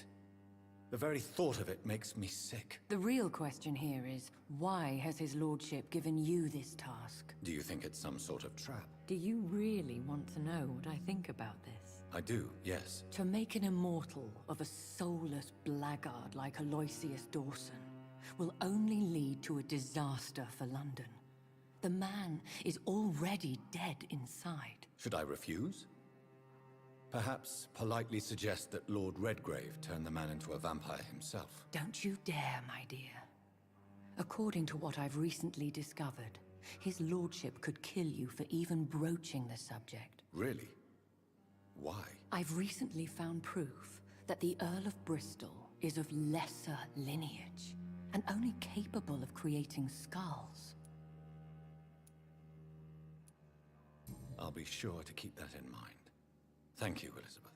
The very thought of it makes me sick. The real question here is, why has his lordship given you this task? Do you think it's some sort of trap? Do you really want to know what I think about this? I do, yes. To make an immortal of a soulless blackguard like Aloysius Dawson will only lead to a disaster for London. The man is already dead inside. Should I refuse? Perhaps politely suggest that Lord Redgrave turn the man into a vampire himself. Don't you dare, my dear. According to what I've recently discovered, his lordship could kill you for even broaching the subject. Really? Why? I've recently found proof that the Earl of Bristol is of lesser lineage and only capable of creating skulls. I'll be sure to keep that in mind. Thank you, Elizabeth.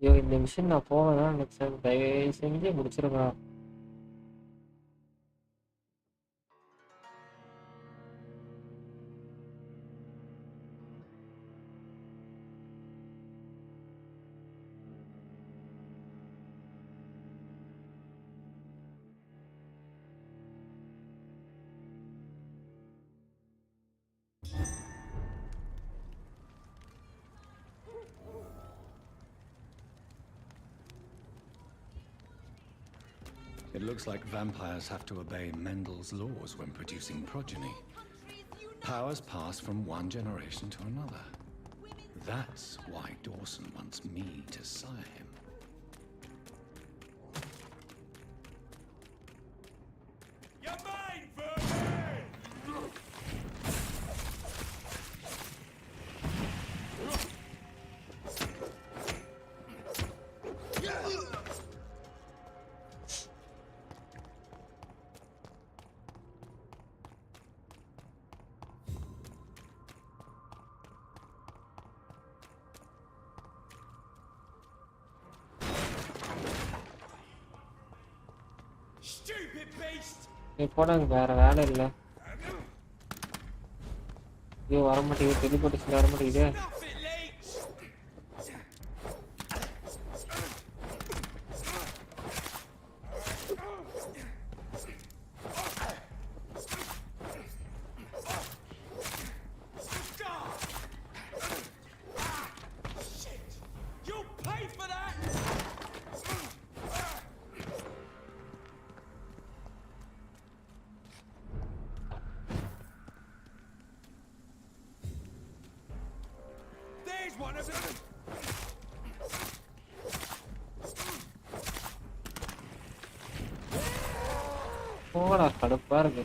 ஐயோ இந்த machine நான் போவேன் நினைச்சேன். தயவு செஞ்சு முடிச்சிருங்க. It looks like vampires have to obey Mendel's laws when producing progeny. Powers pass from one generation to another. That's why Dawson wants me to sire him. You're mine, Vampyr! நீ போடாங்க வேற வேலை இல்லை. ஐயோ வர மாட்டேங்குது, டெலிபோர்டேஷன் வர மாட்டேங்குது. போடா கடுப்பா இருக்கு.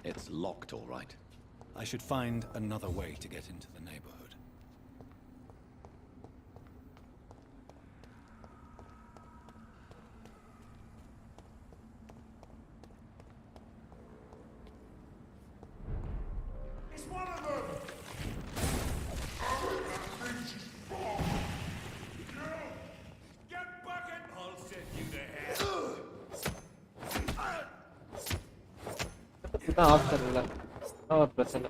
It's locked, all right. I should find another way to get into the neighborhood. It's one of them! Get back in! I'll send you to hell. இதுதான் ஆப்ஷன் இல்லை, ஒரு பிரச்சனை.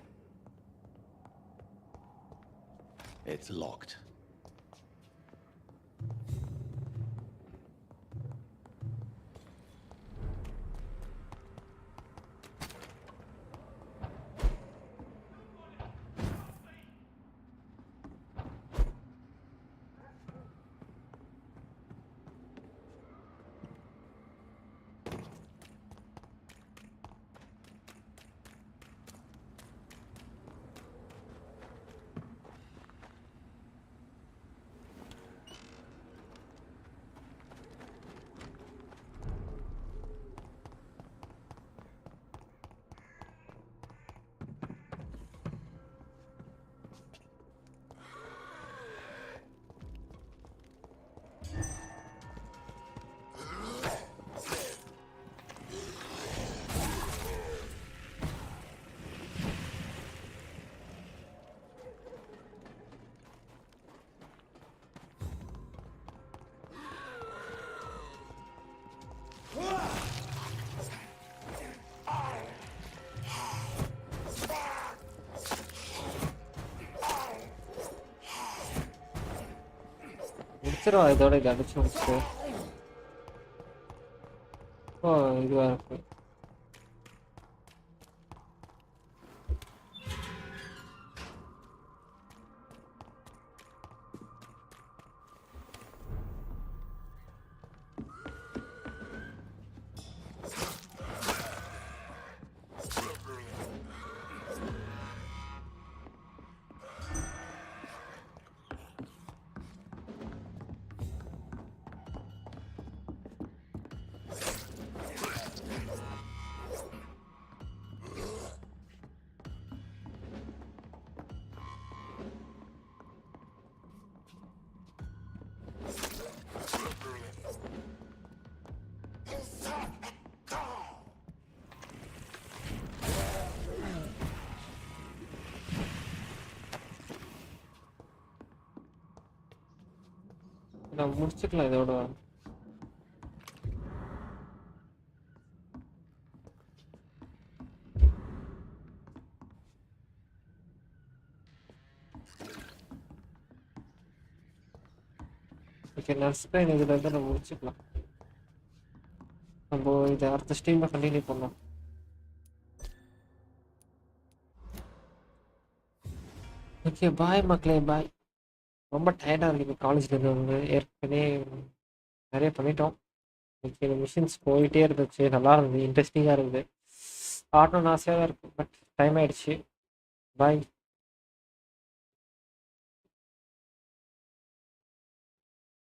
It's locked. முடிச்சிடும், இதோட இதை அடிச்சு முடிச்சுட்டு. ஓ இதுவாக இருக்கு. நான் முடிச்சுக்கலாம் இதோட. ஓகே நர்ஸ்பெயின் இதில் வந்து நம்ம முடிச்சுக்கலாம். நம்ம இதை அடுத்த ஸ்ட்ரீமில் கண்டினியூ பண்ணோம். ஓகே பாய் மக்களே, பாய். ரொம்ப டயர்டாக இருக்குது காலேஜ்லேருந்து வந்து. ஏற்கனவே நிறைய பண்ணிட்டோம். ஓகே மிஷின்ஸ் போயிட்டே இருந்துச்சு, நல்லா இருந்தது, இன்ட்ரெஸ்டிங்காக இருக்குது, ஆடணும்னு ஆசையாக தான் இருக்குது. பட் டைம் ஆகிடுச்சு. பாய்.